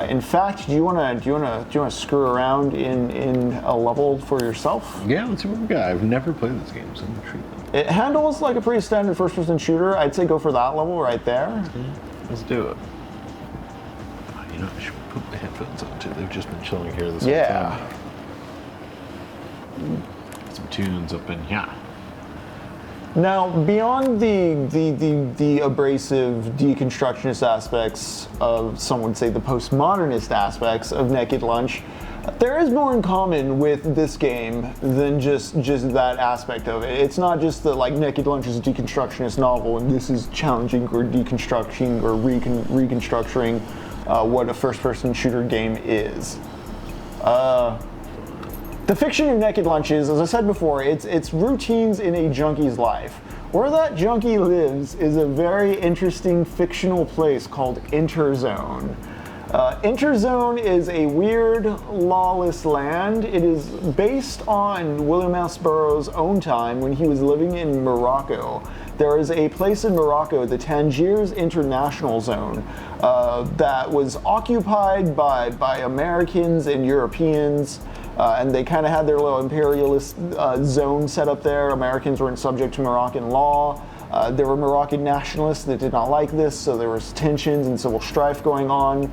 In fact, do you wanna screw around in a level for yourself? Yeah, let's see what we got. I've never played this game, so I'm intrigued. It handles like a pretty standard first-person shooter. I'd say go for that level right there. Let's do it. Oh, you know, I should put my headphones on too. They've just been chilling here this whole time. Some tunes up in here. Now, beyond the abrasive deconstructionist aspects of, some would say, the postmodernist aspects of Naked Lunch, there is more in common with this game than just that aspect of it. It's not just that like Naked Lunch is a deconstructionist novel and this is challenging or deconstructing or reconstructing what a first-person shooter game is. The fiction of Naked Lunch is, as I said before, it's routines in a junkie's life. Where that junkie lives is a very interesting fictional place called Interzone. Interzone is a weird, lawless land. It is based on William S. Burroughs' own time when he was living in Morocco. There is a place in Morocco, the Tangiers International Zone, that was occupied by Americans and Europeans, and they kind of had their little imperialist zone set up there. Americans weren't subject to Moroccan law. There were Moroccan nationalists that did not like this, so there was tensions and civil strife going on.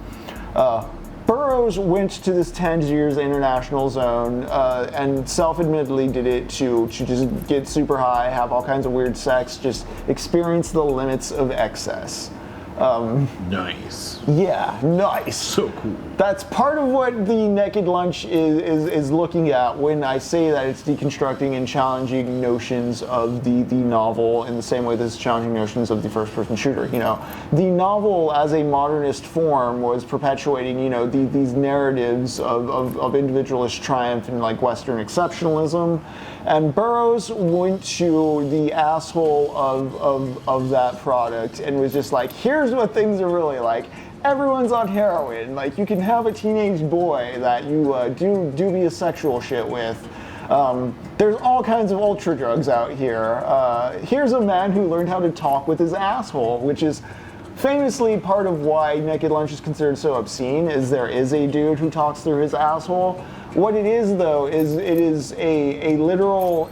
Burroughs went to this Tangiers International Zone and self-admittedly did it to just get super high, have all kinds of weird sex, just experience the limits of excess. Nice. Yeah, nice. So cool. That's part of what the Naked Lunch is looking at when I say that it's deconstructing and challenging notions of the novel in the same way that it's challenging notions of the first-person shooter. You know, the novel as a modernist form was perpetuating, you know, these narratives of individualist triumph and like Western exceptionalism. And Burroughs went to the asshole of that product and was just like, here's what things are really like. Everyone's on heroin. Like, you can have a teenage boy that you do dubious sexual shit with. There's all kinds of ultra drugs out here. Here's a man who learned how to talk with his asshole, which is famously part of why Naked Lunch is considered so obscene, is there is a dude who talks through his asshole. What it is, though, is it is a literal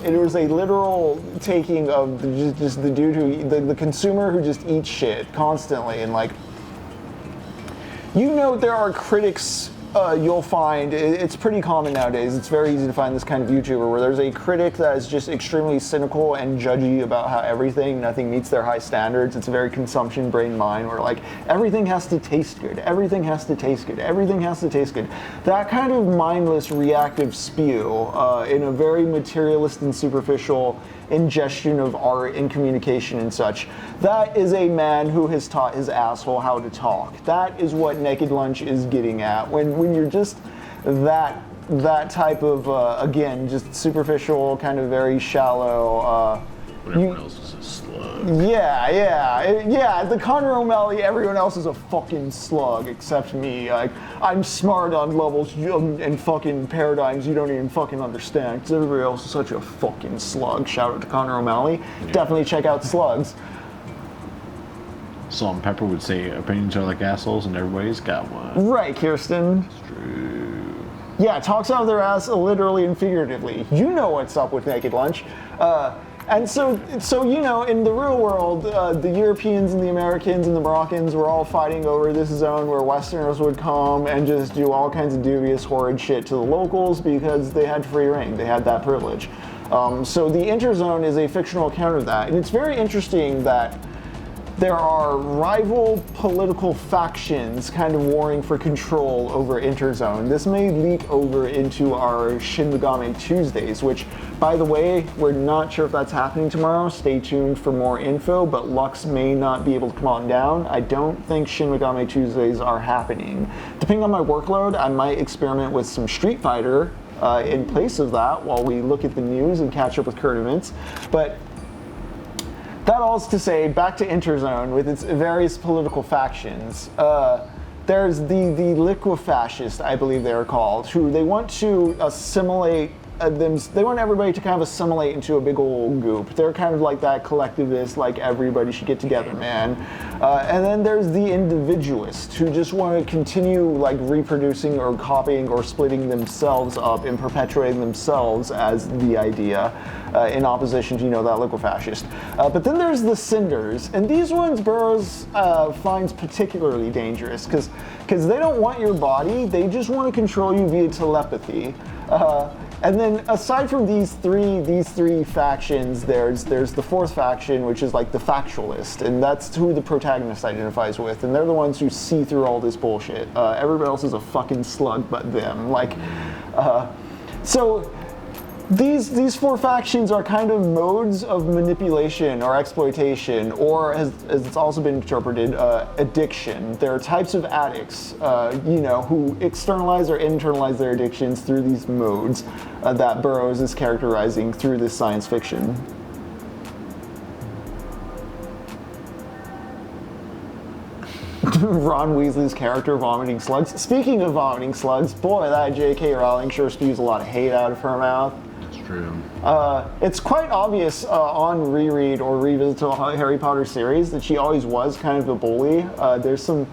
taking of just the dude who the consumer who just eats shit constantly. And like, you know, there are critics you'll find, it's pretty common nowadays, it's very easy to find this kind of YouTuber where there's a critic that is just extremely cynical and judgy about how nothing meets their high standards. It's a very consumption brain mind where like everything has to taste good, everything has to taste good, everything has to taste good. That kind of mindless reactive spew in a very materialist and superficial ingestion of art and communication and such. That is a man who has taught his asshole how to talk. That is what Naked Lunch is getting at. When you're just that type of, again, just superficial, kind of very shallow. Everyone else is a slug. Yeah. The Conor O'Malley, everyone else is a fucking slug except me. Like, I'm smart on levels and fucking paradigms you don't even fucking understand. Because everybody else is such a fucking slug. Shout out to Conor O'Malley. Yeah. Definitely check out Slugs. Salt and Pepper would say opinions are like assholes and everybody's got one. Right, Kirsten. It's true. Yeah, talks out of their ass literally and figuratively. You know what's up with Naked Lunch. And so you know, in the real world, the Europeans and the Americans and the Moroccans were all fighting over this zone where Westerners would come and just do all kinds of dubious, horrid shit to the locals because they had free reign. They had that privilege. So the Interzone is a fictional account of that. And it's very interesting that there are rival political factions kind of warring for control over Interzone. This may leak over into our Shin Megami Tuesdays, which, by the way, we're not sure if that's happening tomorrow. Stay tuned for more info, but Lux may not be able to come on down. I don't think Shin Megami Tuesdays are happening. Depending on my workload, I might experiment with some Street Fighter in place of that while we look at the news and catch up with current events. But that all is to say, back to Interzone with its various political factions. There's the liquefascists, I believe they are called, who they want to assimilate they want everybody to kind of assimilate into a big old goop. They're kind of like that collectivist, like everybody should get together, man. And then there's the individualists who just want to continue like reproducing or copying or splitting themselves up and perpetuating themselves as the idea in opposition to, that local fascist. But then there's the cinders, and these ones Burroughs finds particularly dangerous because they don't want your body, they just want to control you via telepathy. And then aside from these three factions, there's the fourth faction, which is like the factualist, and that's who the protagonist identifies with, and they're the ones who see through all this bullshit. Everybody else is a fucking slug but them. So these four factions are kind of modes of manipulation or exploitation, or as it's also been interpreted, addiction. There are types of addicts, who externalize or internalize their addictions through these modes that Burroughs is characterizing through this science fiction. Ron Weasley's character vomiting slugs. Speaking of vomiting slugs, boy, that J.K. Rowling sure spews a lot of hate out of her mouth. True. It's quite obvious on reread or revisit to the Harry Potter series that she always was kind of a bully. There's some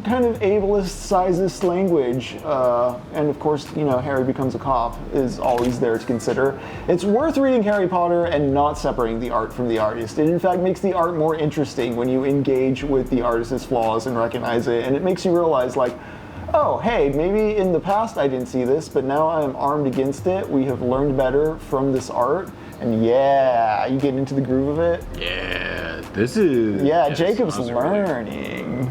kind of ableist, sizist language, and of course, Harry becomes a cop is always there to consider. It's worth reading Harry Potter and not separating the art from the artist. It in fact makes the art more interesting when you engage with the artist's flaws and recognize it, and it makes you realize oh, hey, maybe in the past I didn't see this, but now I'm armed against it. We have learned better from this art. And yeah, you get into the groove of it. Yeah, this is... Yeah, Jacob's learning.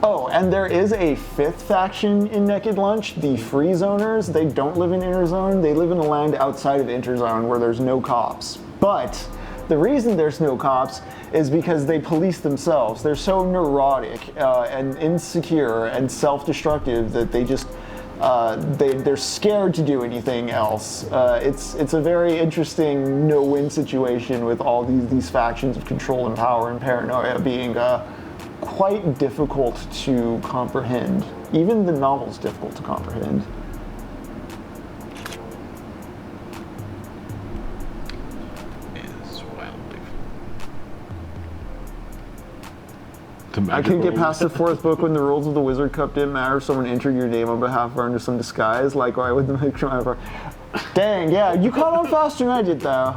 Oh, and there is a fifth faction in Naked Lunch, the Free Zoners. They don't live in Interzone. They live in a land outside of Interzone where there's no cops. But the reason there's no cops is because they police themselves. They're so neurotic and insecure and self-destructive that they just they're scared to do anything else. It's a very interesting no-win situation with all these factions of control and power and paranoia being quite difficult to comprehend. Even the novel's difficult to comprehend. I couldn't get past the fourth book when the rules of the Wizard Cup didn't matter if someone entered your name on behalf or under some disguise. Why would the make sure? Dang, yeah, you caught on faster than I did, though.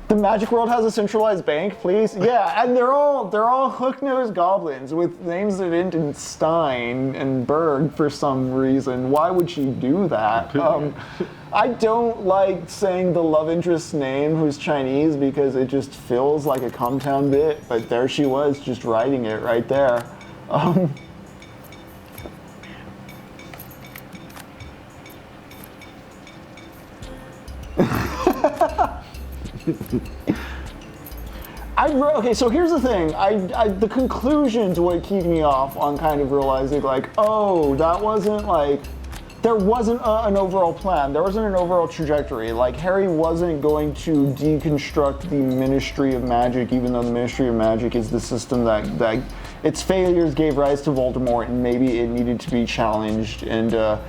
The Magic World has a centralized bank, please. Yeah, and they're all hook-nosed goblins with names that end in Stein and Berg for some reason. Why would she do that? I don't like saying the love interest's name who's Chinese because it just feels like a Comtown bit, but there she was just writing it right there. Okay, so here's the thing. The conclusions would keep me off on kind of realizing oh, that wasn't there wasn't an overall plan. There wasn't an overall trajectory. Harry wasn't going to deconstruct the Ministry of Magic, even though the Ministry of Magic is the system that its failures gave rise to Voldemort, and maybe it needed to be challenged. And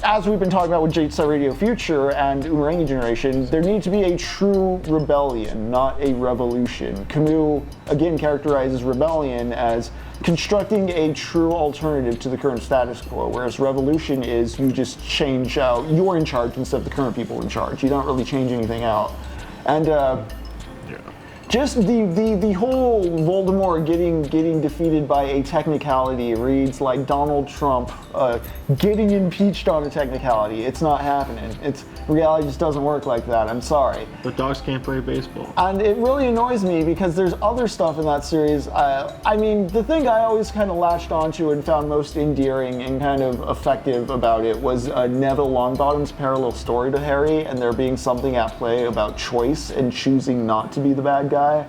as we've been talking about with Jet Set Radio Future and Umurangi Generation, there needs to be a true rebellion, not a revolution. Camus, again, characterizes rebellion as constructing a true alternative to the current status quo, whereas revolution is you just change out, you're in charge instead of the current people in charge. You don't really change anything out. And just the whole Voldemort getting defeated by a technicality reads like Donald Trump getting impeached on a technicality. It's not happening. Reality just doesn't work like that. I'm sorry. But dogs can't play baseball. And it really annoys me because there's other stuff in that series. I mean, the thing I always kind of latched onto and found most endearing and kind of effective about it was Neville Longbottom's parallel story to Harry, and there being something at play about choice and choosing not to be the bad guy,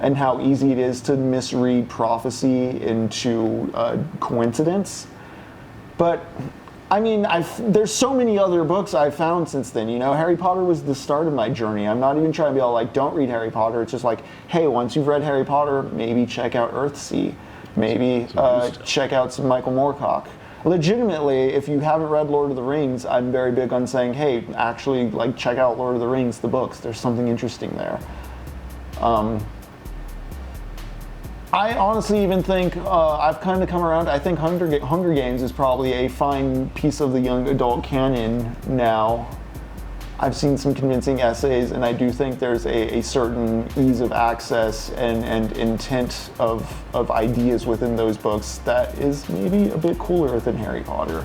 and how easy it is to misread prophecy into coincidence. But I mean, there's so many other books I've found since then. Harry Potter was the start of my journey. I'm not even trying to be all don't read Harry Potter. It's just hey, once you've read Harry Potter, maybe check out Earthsea. Maybe check out some Michael Moorcock. legitimately, if you haven't read Lord of the Rings, I'm very big on saying, hey, actually, like, check out Lord of the Rings, the books. There's something interesting there. I honestly even think I've kind of come around. I think Hunger Games is probably a fine piece of the young adult canon now. I've seen some convincing essays, and I do think there's a certain ease of access and intent of ideas within those books that is maybe a bit cooler than Harry Potter.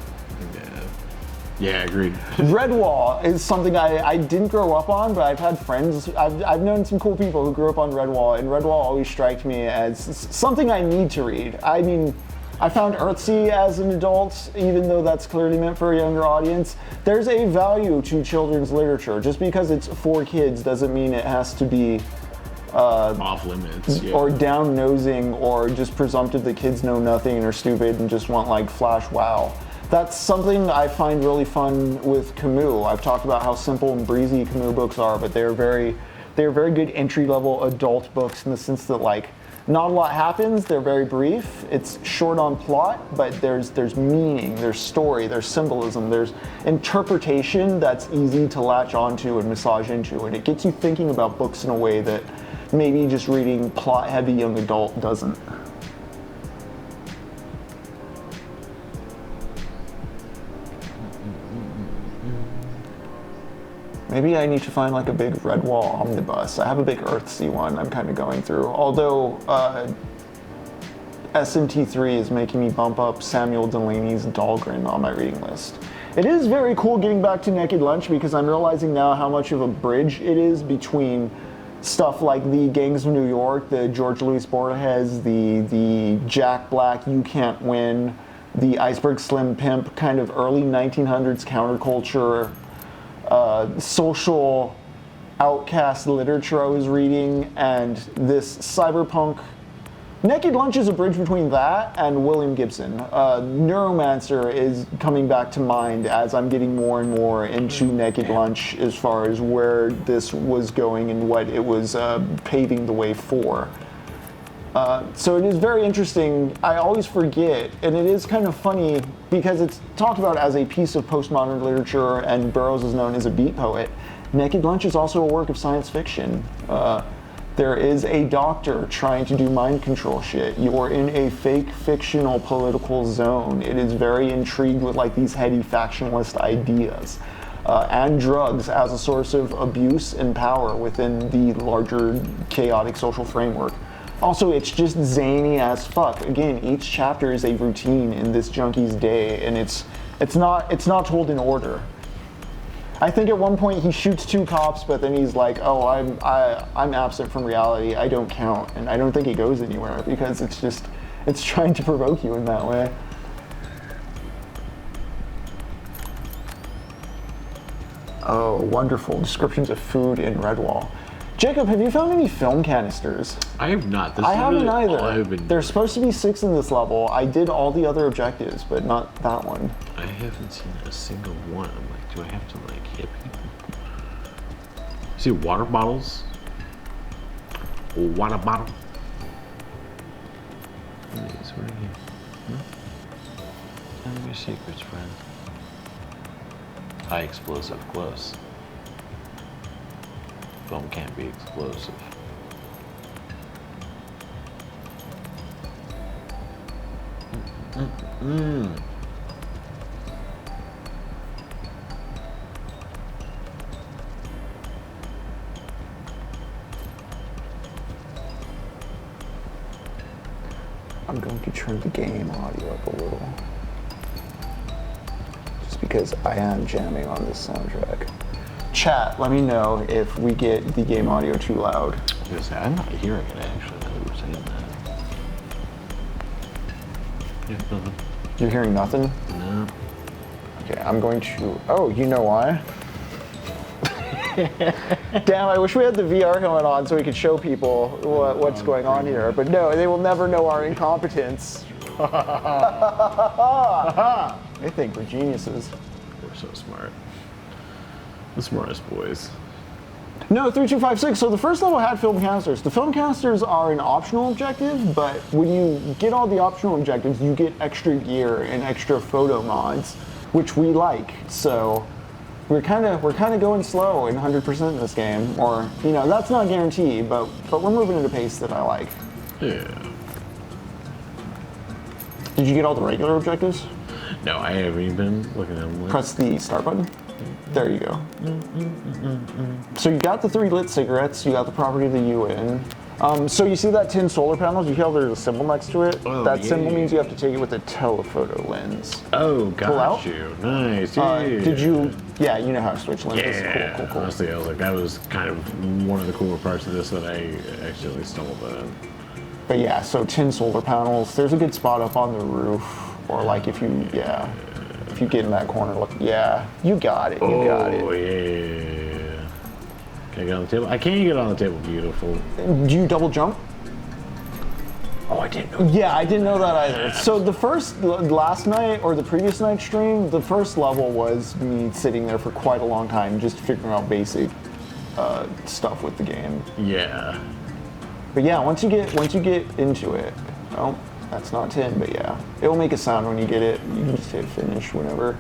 Yeah, agreed. Redwall is something I didn't grow up on, but I've had friends, I've known some cool people who grew up on Redwall, and Redwall always striked me as something I need to read. I mean, I found Earthsea as an adult, even though that's clearly meant for a younger audience. There's a value to children's literature. Just because it's for kids doesn't mean it has to be off limits, yeah. Or down-nosing, or just presumptive that kids know nothing and are stupid and just want like flash wow. That's something I find really fun with Camus. I've talked about how simple and breezy Camus books are, but they're very good entry-level adult books in the sense that, like, not a lot happens, they're very brief, it's short on plot, but there's meaning, there's story, there's symbolism, there's interpretation that's easy to latch onto and massage into, and it gets you thinking about books in a way that maybe just reading plot-heavy young adult doesn't. Maybe I need to find like a big Redwall omnibus. I have a big Earthsea one I'm kind of going through. Although SMT3 is making me bump up Samuel Delaney's Dahlgren on my reading list. It is very cool getting back to Naked Lunch because I'm realizing now how much of a bridge it is between stuff like the Gangs of New York, the George Luis Borges, the Jack Black You Can't Win, the Iceberg Slim Pimp kind of early 1900s counterculture social outcast literature I was reading, and this cyberpunk. Naked Lunch is a bridge between that and William Gibson. Neuromancer is coming back to mind as I'm getting more and more into Naked Lunch as far as where this was going and what it was paving the way for. So it is very interesting. I always forget, and it is kind of funny because it's talked about as a piece of postmodern literature, and Burroughs is known as a beat poet. Naked Lunch is also a work of science fiction. There is a doctor trying to do mind control shit. You're in a fake fictional political zone. It is very intrigued with like these heady factionalist ideas. And drugs as a source of abuse and power within the larger chaotic social framework. Also, it's just zany as fuck. Again, each chapter is a routine in this junkie's day, and it's not told in order. I think at one point he shoots 2 cops, but then he's like, "Oh, I'm absent from reality. I don't count," and I don't think he goes anywhere because it's trying to provoke you in that way. Oh, wonderful descriptions of food in Redwall. Jacob, have you found any film canisters? I have not. I haven't really either. all I've been There's supposed to be 6 in this level. I did all the other objectives, but not that one. I haven't seen a single one. I'm like, do I have to like hit people? See water bottles? A water bottle? Please, what are you? Tell me your secrets, friend. High explosive, close. Film can't be explosive. I'm going to turn the game audio up a little. Just because I am jamming on this soundtrack. Chat, let me know if we get the game audio too loud. I'm not hearing it actually, now that we're saying that. Yeah, nothing. You're hearing nothing? No. Okay, I'm going to, oh, you know why? Damn, I wish we had the VR helmet on so we could show people what's going on here. But no, they will never know our incompetence. They think we're geniuses. We're so smart. The smartest boys. No, 3256. So the first level had film canisters. The film canisters are an optional objective, but when you get all the optional objectives, you get extra gear and extra photo mods, which we like. So we're kind of going slow in 100% in this game, or that's not guaranteed, but we're moving at a pace that I like. Yeah. Did you get all the regular objectives? No, I haven't even been looking at them. Press the start button. There you go. So you got the 3 lit cigarettes, you got the property of the UN. So you see that tin solar panels, you see how there's a symbol next to it? Oh, that symbol yeah. means you have to take it with a telephoto lens. Oh, Pull out? got you. Nice. Yeah. Did you, yeah, you know how to switch lenses. Yeah. Cool. Honestly, I was like, that was kind of one of the cooler parts of this that I accidentally stumbled on. But yeah, so tin solar panels, there's a good spot up on the roof, or like if you get in that corner, look, yeah, you got it, you got it. Oh, yeah. Can I get on the table? I can't get on the table. Beautiful. Do you double jump? Oh, I didn't know. Yeah, I didn't know that either. So last night or the previous night stream, the first level was me sitting there for quite a long time just figuring out basic stuff with the game. Yeah. But yeah, once you get into it, oh, that's not tin, but yeah, it will make a sound when you get it. You can just hit finish whenever.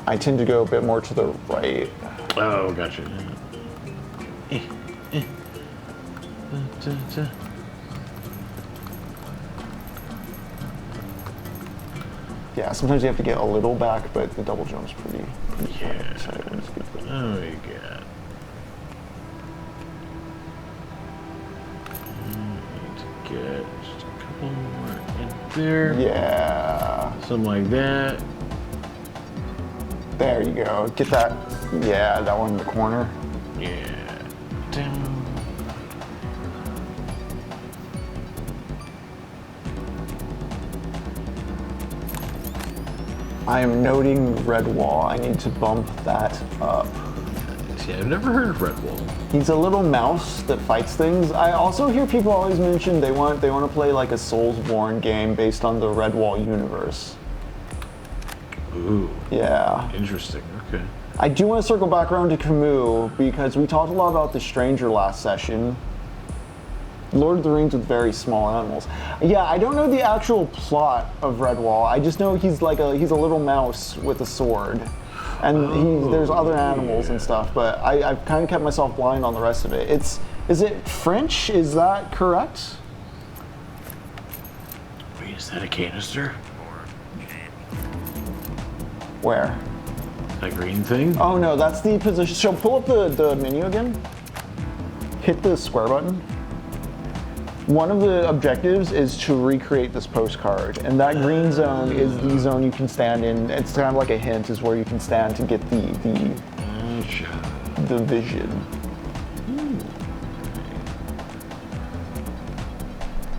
I tend to go a bit more to the right. Oh, gotcha. Yeah, sometimes you have to get a little back, but the double jump's pretty Yeah. fun. So it's good. Oh, you got. Need to get just a couple more in there. Yeah. Something like that. There you go. Get that. Yeah, that one in the corner. Yeah. Down. I am noting red wall. I need to bump that up. See, I've never heard of Redwall. He's a little mouse that fights things. I also hear people always mention they want to play like a Soulsborne game based on the Redwall universe. Ooh. Yeah. Interesting. Okay. I do want to circle back around to Camus because we talked a lot about the Stranger last session. Lord of the Rings with very small animals. Yeah, I don't know the actual plot of Redwall. I just know he's a little mouse with a sword, and there's other animals and stuff. But I've kind of kept myself blind on the rest of it. Is it French? Is that correct? Wait, is that a canister? Where? That green thing? Oh no, that's the position. So pull up the menu again. Hit the square button. One of the objectives is to recreate this postcard, and that green zone is the zone you can stand in. It's kind of like a hint, is where you can stand to get the vision.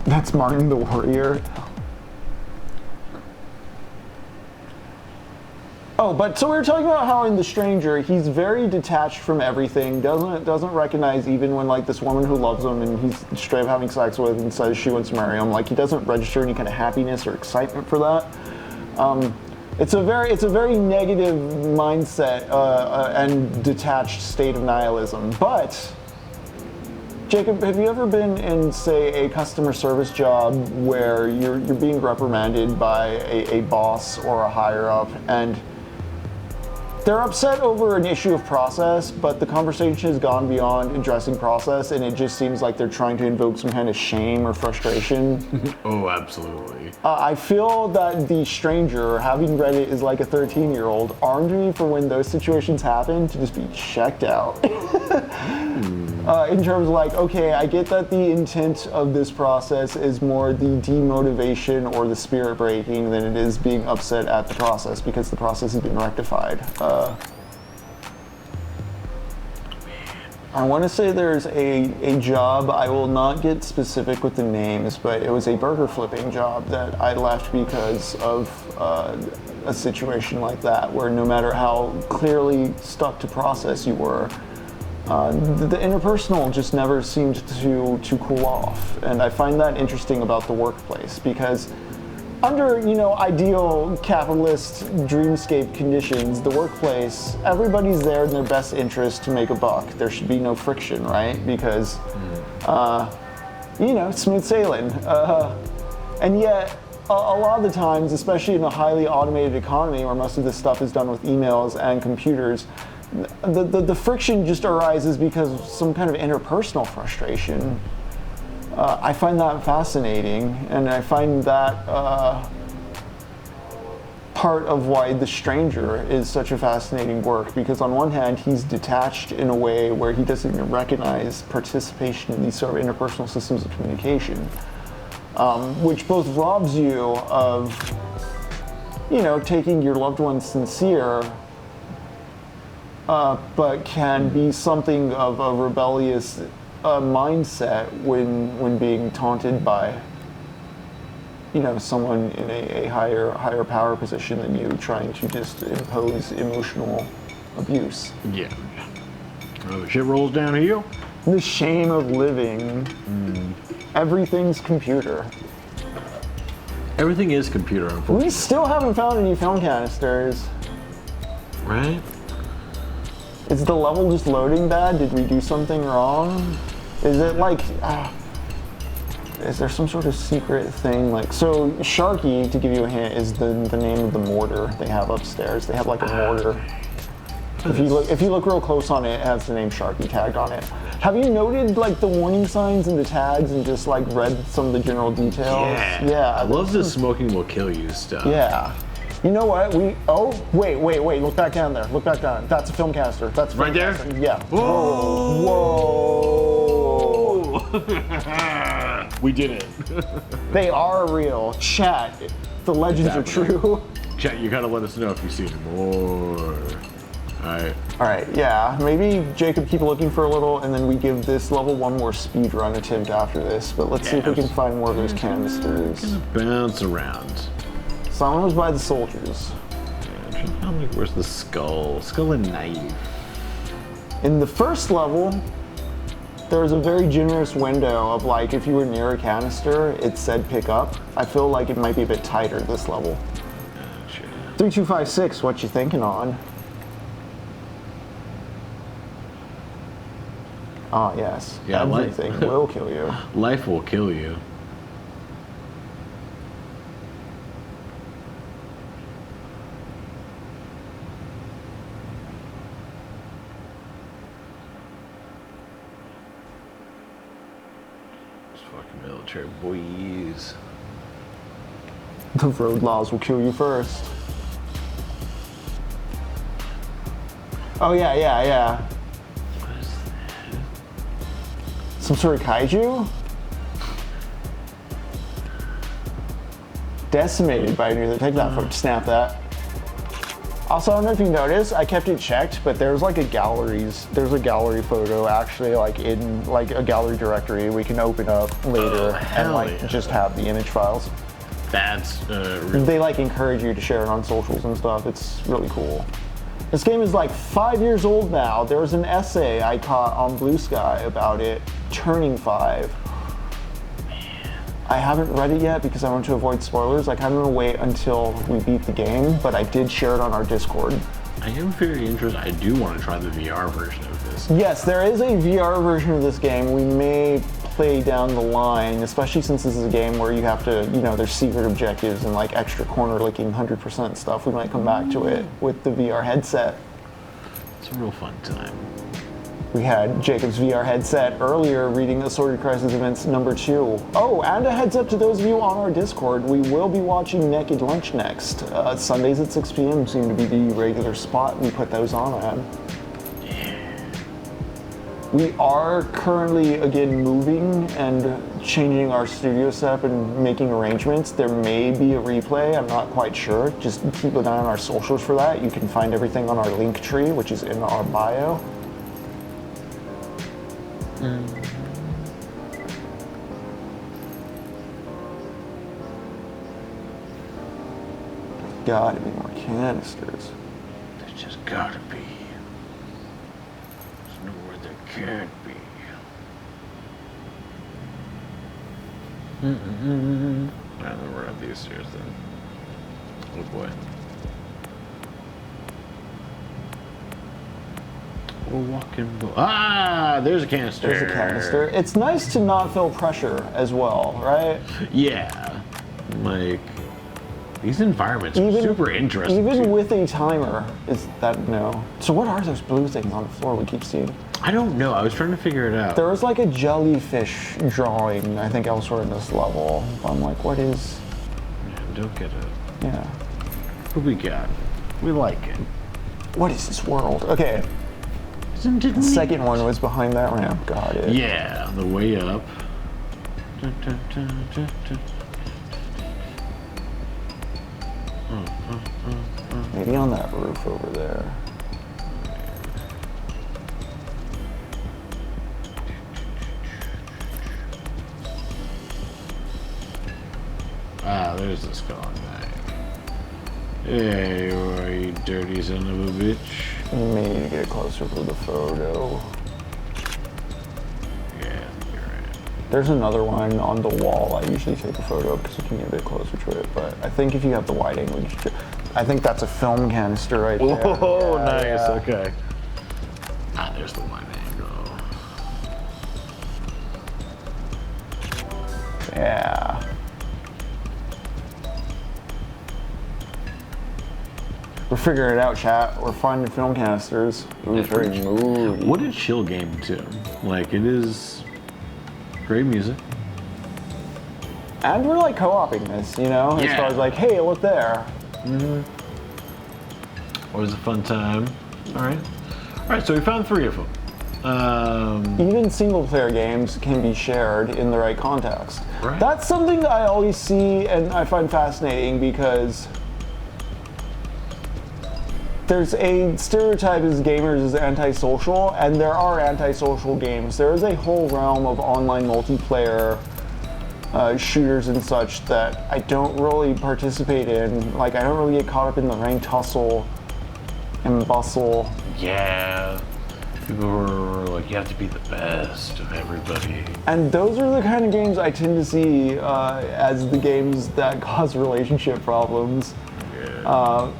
That's Martin the Warrior. Oh, but so we were talking about how in The Stranger, he's very detached from everything, doesn't recognize even when like this woman who loves him and he's straight up having sex with and says she wants to marry him, like he doesn't register any kind of happiness or excitement for that. It's a very negative mindset and detached state of nihilism. But Jacob, have you ever been in, say, a customer service job where you're being reprimanded by a boss or a higher up, and they're upset over an issue of process, but the conversation has gone beyond addressing process, and it just seems like they're trying to invoke some kind of shame or frustration? Oh, absolutely. I feel that The Stranger, having read it as like a 13-year-old, armed me for when those situations happen to just be checked out. In terms of like, okay, I get that the intent of this process is more the demotivation or the spirit breaking than it is being upset at the process because the process has been rectified. I want to say there's a job, I will not get specific with the names, but it was a burger flipping job that I left because of a situation like that, where no matter how clearly stuck to process you were, the interpersonal just never seemed to cool off. And I find that interesting about the workplace, because under, ideal capitalist dreamscape conditions, the workplace, everybody's there in their best interest to make a buck. There should be no friction, right? Because, smooth sailing. And yet, a lot of the times, especially in a highly automated economy where most of this stuff is done with emails and computers, the friction just arises because of some kind of interpersonal frustration. I find that fascinating, and I find that part of why The Stranger is such a fascinating work, because on one hand, he's detached in a way where he doesn't even recognize participation in these sort of interpersonal systems of communication, which both robs you of, taking your loved ones sincere, but can be something of a rebellious mindset when being taunted by someone in a higher power position than you, trying to just impose emotional abuse. Yeah. The shit rolls downhill. The shame of living. Everything's computer. Everything is computer, unfortunately. We still haven't found any film canisters. Right? Is the level just loading bad? Did we do something wrong? Is it like, is there some sort of secret thing? So Sharky, to give you a hint, is the name of the mortar they have upstairs. They have like a mortar. If you look real close on it, it has the name Sharky tagged on it. Have you noted the warning signs and the tags and just read some of the general details? Yeah. I love the smoking will kill you stuff. Yeah. You know what? Wait. Look back down there. Look back down. That's a film canister. That's a film right there? canister. Yeah. Whoa. We did it. They are real. Chat. The legends are true. Chat, you gotta let us know if you see more. Alright, yeah. Maybe Jacob keep looking for a little, and then we give this level one more speed run attempt after this. But let's see if we can find more of those canisters. Bounce around. Someone was by the soldiers. Where's the skull? Skull and knife. In the first level, there was a very generous window of if you were near a canister, it said pick up. I feel like it might be a bit tighter this level. Gotcha. 3256, what you thinking on? Ah, yes. Yeah, everything will kill you. Life will kill you. Fucking military boys. The road laws will kill you first. Oh yeah. What is that? Some sort of kaiju? Decimated by near the take that photo. Snap that. Also, I don't know if you noticed, I kept it checked, but there's a gallery photo actually in a gallery directory we can open up later and just have the image files. That's really... They encourage you to share it on socials and stuff. It's really cool. This game is 5 years old now. There was an essay I caught on Blue Sky about it turning 5. I haven't read it yet because I want to avoid spoilers. I kind of want to wait until we beat the game, but I did share it on our Discord. I am very interested. I do want to try the VR version of this. Yes, there is a VR version of this game. We may play down the line, especially since this is a game where you have to, there's secret objectives and extra corner licking 100% stuff. We might come back to it with the VR headset. It's a real fun time. We had Jacob's VR headset earlier reading Assorted Crisis Events number 2. Oh, and a heads up to those of you on our Discord, we will be watching Naked Lunch next. Sundays at 6 p.m. seem to be the regular spot we put those on at. We are currently, again, moving and changing our studio setup and making arrangements. There may be a replay, I'm not quite sure. Just keep an eye on our socials for that. You can find everything on our link tree, which is in our bio. Gotta be more canisters. There's just gotta be. There's nowhere there can't be. Alright, then we're up these stairs then. Oh boy. We're walking. There's a canister. There's a canister. It's nice to not feel pressure as well, right? Yeah. Like, these environments are super interesting. Even too. with a timer, is that no? So what are those blue things on the floor we keep seeing? I don't know. I was trying to figure it out. There was like a jellyfish drawing, I think, elsewhere in this level. I'm like, what is? Yeah, don't get it. Yeah. What we got? We like it. What is this world? Okay. The second one was behind that ramp. Got it. Yeah, the way up. Maybe on that roof over there. There's the skull guy. Hey, you dirty son of a bitch. May need to get closer for the photo. Yeah, you're right. There's another one on the wall I usually take a photo of because you can get a bit closer to it. But I think if you have the wide angle, I think that's a film canister right there. Oh, Yeah, nice. yeah. Okay. There's the wide angle. Yeah. We're figuring it out, chat. We're finding film canisters. Ooh, it's very moody. What a chill game too. Like, it is great music. And we're like co-oping this, you know? As Yeah. far as like, hey, look there. Always a fun time. All right, so we found 3 of them. Even single player games can be shared in the right context. Right. That's something that I always see and I find fascinating because there's a stereotype as gamers as antisocial, and there are antisocial games. There is a whole realm of online multiplayer shooters and such that I don't really participate in. Like, I don't really get caught up in the ranked hustle and bustle. Yeah. People were like, you have to be the best of everybody. And those are the kind of games I tend to see as the games that cause relationship problems. Yeah.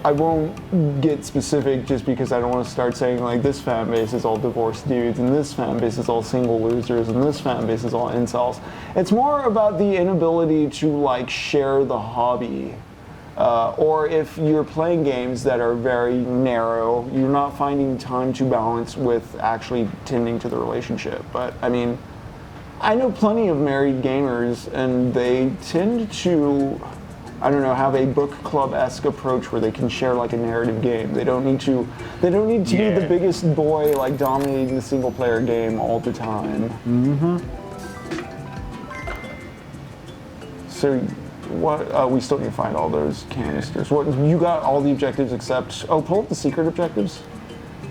I won't get specific just because I don't want to start saying like this fan base is all divorced dudes and this fan base is all single losers and this fan base is all incels. It's more about the inability to like share the hobby. Or if you're playing games that are very narrow, you're not finding time to balance with actually tending to the relationship. But I mean, I know plenty of married gamers and they tend to, I don't know, have a book club-esque approach where they can share like a narrative game. They don't need to be the biggest boy like dominating the single player game all the time. So what, we still need to find all those canisters. What, you got all the objectives except, oh, pull up the secret objectives.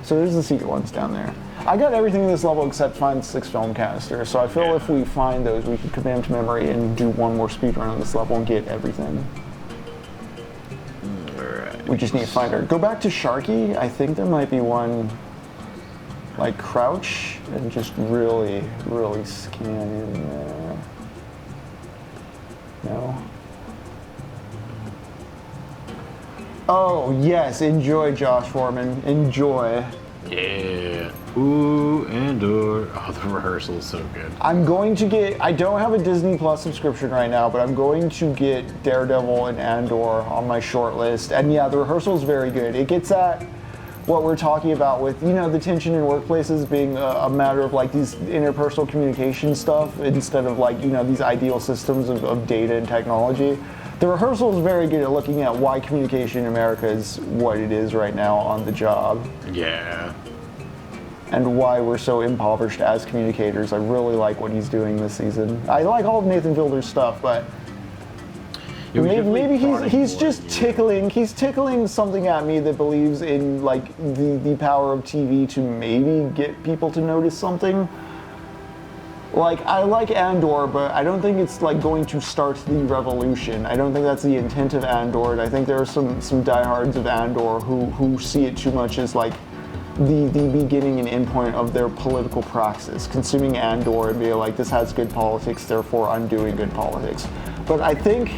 So there's the secret ones down there. I got everything in this level except find 6 film canisters, so I feel if we find those, we can commit them to memory and do one more speedrun on this level and get everything. Alright. We just need to find her. Go back to Sharky. I think there might be one, like, crouch and just really, really scan in there. No? Oh, yes, enjoy, Josh Foreman. Enjoy. Yeah. Ooh, Andor. Oh, the rehearsal is so good. I'm going to get, I don't have a Disney Plus subscription right now, but I'm going to get Daredevil and Andor on my short list. And yeah, the rehearsal is very good. It gets at what we're talking about with, you know, the tension in workplaces being a matter of like these interpersonal communication stuff instead of like, you know, these ideal systems of data and technology. The rehearsal is very good at looking at why communication in America is what it is right now on the job. Yeah. And why we're so impoverished as communicators. I really like what he's doing this season. I like all of Nathan Fielder's stuff, but Yeah, maybe he's just tickling. He's tickling something at me that believes in like the power of TV to maybe get people to notice something. Like, I like Andor, but I don't think it's like going to start the revolution. I don't think that's the intent of Andor. And I think there are some diehards of Andor who see it too much as like the beginning and end point of their political praxis, consuming Andor and being like, this has good politics, therefore I'm doing good politics. But I think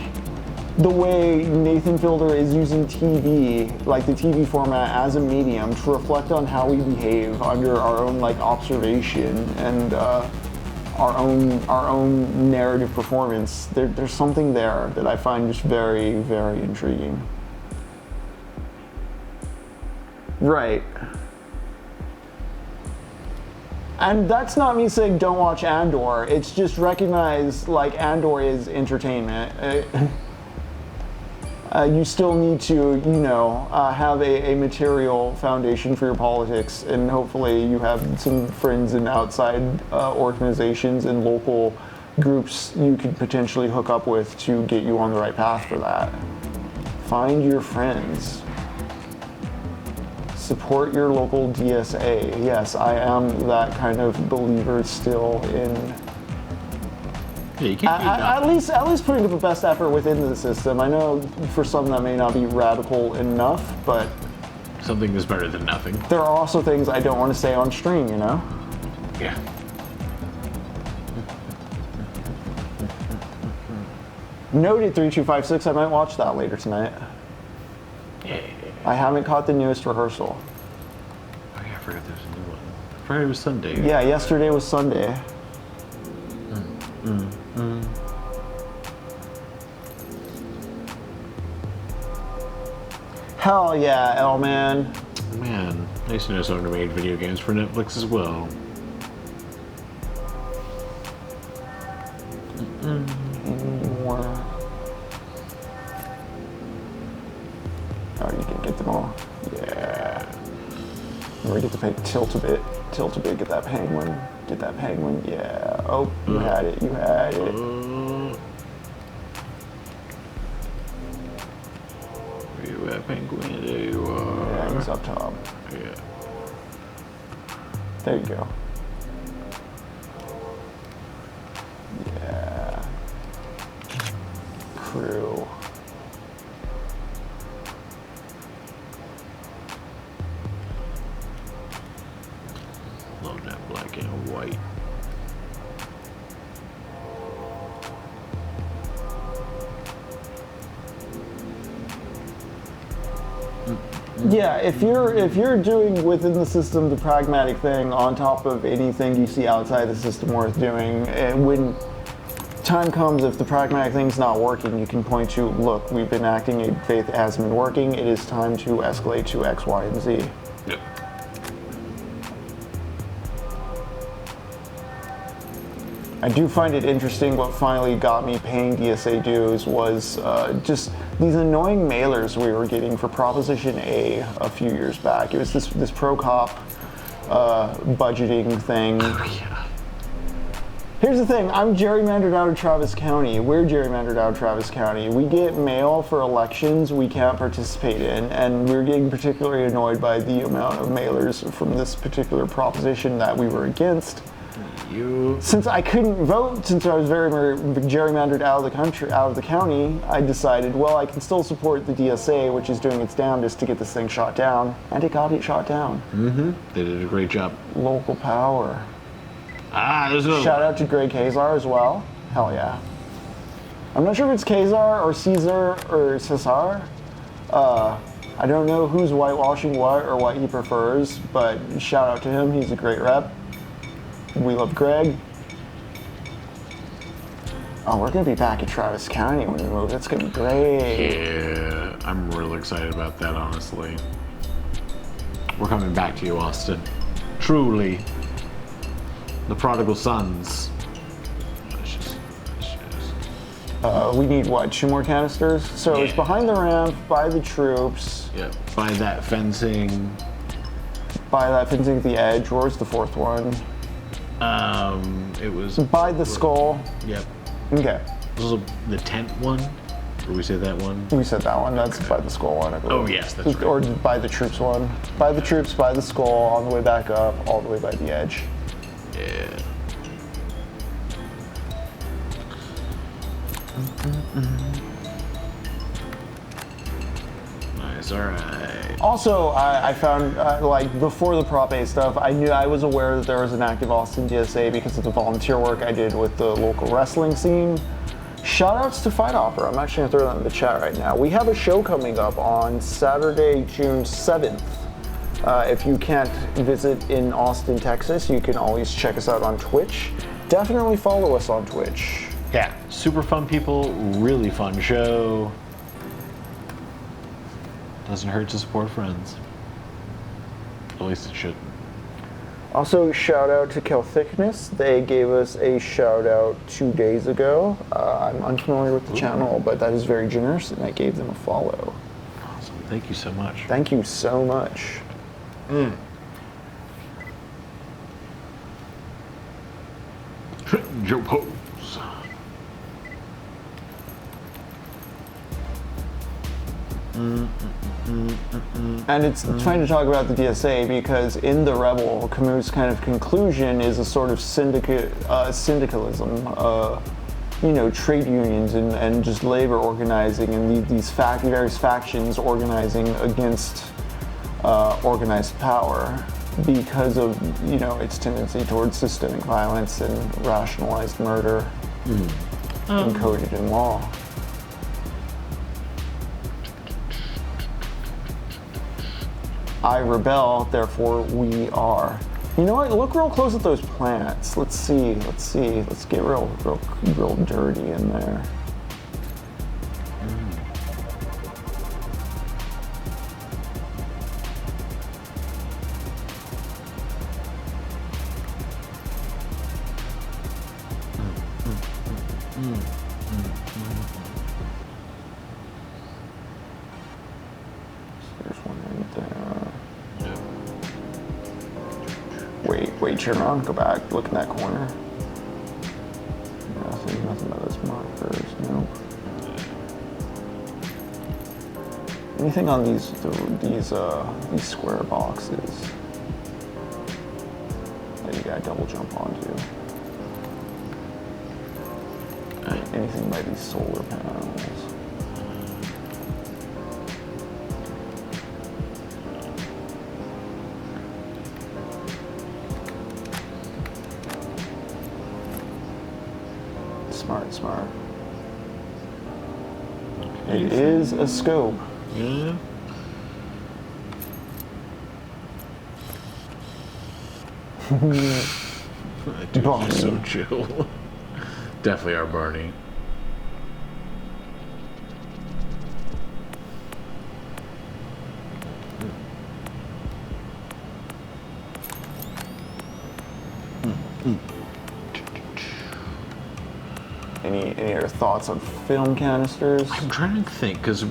the way Nathan Fielder is using TV, like the TV format as a medium to reflect on how we behave under our own like observation and our own narrative performance, there's something there that I find just very, very intriguing. Right. And that's not me saying don't watch Andor. It's just recognize like Andor is entertainment. You still need to, have a material foundation for your politics, and hopefully you have some friends in outside organizations and local groups you could potentially hook up with to get you on the right path for that. Find your friends. Support your local DSA. Yes, I am that kind of believer still in Yeah, you can't at least putting the best effort within the system. I know for some that may not be radical enough, but something is better than nothing. there are also things I don't want to say on stream, Yeah. Noted 3256, I might watch that later tonight. Yeah. I haven't caught the newest rehearsal. Oh yeah, I forgot there's a new one. Friday was Sunday. Yeah, yesterday was Sunday. Hell yeah, L-Man. Man, nice to know someone made video games for Netflix as well. More. Oh, you can get them all. Yeah. We get to pay tilt a bit, get that penguin, yeah. Oh, you had it. Where you at, penguin? There you are. Yeah, he's up top. Yeah. There you go. Yeah. Crew. Love that black and white. Yeah, if you're doing within the system the pragmatic thing on top of anything you see outside the system worth doing, and when time comes, if the pragmatic thing's not working, you can point to, look, we've been acting in faith, it hasn't been working, it is time to escalate to X, Y, and Z. Yep. I do find it interesting. What finally got me paying DSA dues was just these annoying mailers we were getting for Proposition A few years back. It was this pro-cop budgeting thing. Oh, yeah. Here's the thing, I'm gerrymandered out of Travis County. We're gerrymandered out of Travis County. We get mail for elections we can't participate in, and we're getting particularly annoyed by the amount of mailers from this particular proposition that we were against. Since I couldn't vote, since I was very gerrymandered out of the country, out of the county, I decided, well, I can still support the DSA, which is doing its damnedest to get this thing shot down, and it got it shot down. Mm-hmm. They did a great job. Local power. There's another Shout out to Greg Kazar as well. Hell yeah. I'm not sure if it's Kazar or Caesar or Cesar. I don't know who's whitewashing what or what he prefers, but shout out to him. He's a great rep. We love Greg. Oh, we're gonna be back at Travis County when we move. That's gonna be great. Yeah, I'm real excited about that, honestly. We're coming back to you, Austin. Truly. The prodigal sons. We need what, 2 more canisters? So Yeah. it's behind the ramp, by the troops, Yep. By that fencing. by that fencing at the edge. Where's the 4th one? It was By the skull. Yep. Okay, This was the tent one. Or we say that one? we said that one. That's by the skull one, I believe. Oh yes, that's right. Or by the troops one. By the troops, by the skull, on the way back up, all the way by the edge. Yeah. Nice. Nice, all right. Also, I found, like, before the Prop A stuff, I was aware that there was an active Austin DSA because of the volunteer work I did with the local wrestling scene. Shoutouts to Fight Opera. I'm actually going to throw that in the chat right now. We have a show coming up on Saturday, June 7th. If you can't visit in Austin, Texas, you can always check us out on Twitch. Definitely follow us on Twitch. Yeah, super fun people, really fun show. Doesn't hurt to support friends. At least it shouldn't. Also, shout out to Kel Thickness. They gave us a shout out 2 days ago. I'm unfamiliar with the channel, but that is very generous, and I gave them a follow. Awesome. Thank you so much. Thank you so much. Joe Pose. And it's fun to talk about the DSA because in The Rebel, Camus' kind of conclusion is a sort of syndicalism, you know, trade unions and just labor organizing and these various factions organizing against organized power because of, you know, its tendency towards systemic violence and rationalized murder encoded in law. I rebel, therefore we are. You know what? Look real close at those plants. Let's see. Let's get real dirty in there. There's one right there. Wait, turn around, go back, look in that corner. Nothing but those markers, nope. Anything on these square boxes that you gotta double jump onto? Anything by these solar panels? Smart. It is a scope. Yeah. Dude, Barney. so chill. Definitely our Barney. Any other thoughts on film canisters? I'm trying to think, because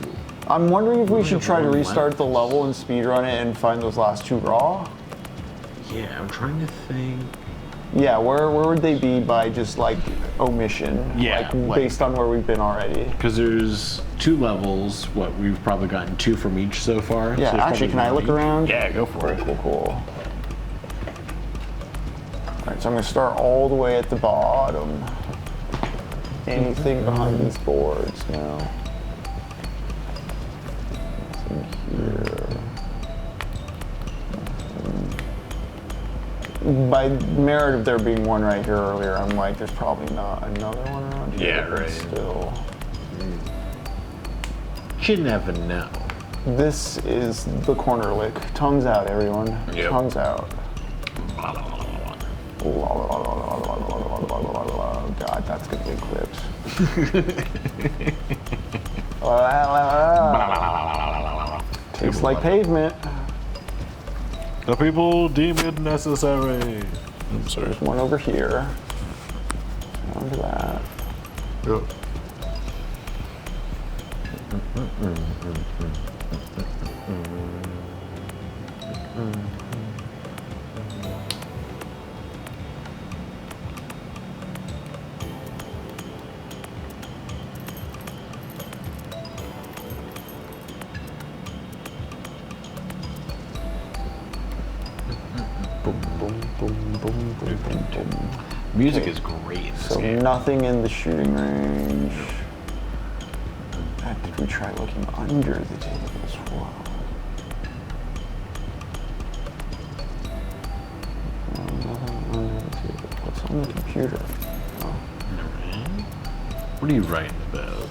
I'm wondering if we should have try to one restart left. the level and speedrun it and find those last two raw. yeah, I'm trying to think. Yeah, where would they be by just like omission? Yeah, like based on where we've been already. Because there's 2 levels. What, we've probably gotten 2 from each so far. Yeah, so there's actually, probably can I look one each. around? Yeah, go for it. Cool. Alright, so I'm gonna start all the way at the bottom. Anything behind these boards now? Nothing here. Nothing. By merit of there being one right here earlier, I'm like, there's probably not another one around here. Yeah, but right. Still. You never know. This is the corner lick. Tongues out, everyone. Yep. Tongues out. God, that's gonna get clipped. Tastes like pavement. The people deem it necessary. I'm sorry. There's one over here. Onto that. Yep. Music is great in this So game. nothing in the shooting range. Did we try looking under the table as well? What's on the computer? Oh. What are you writing about?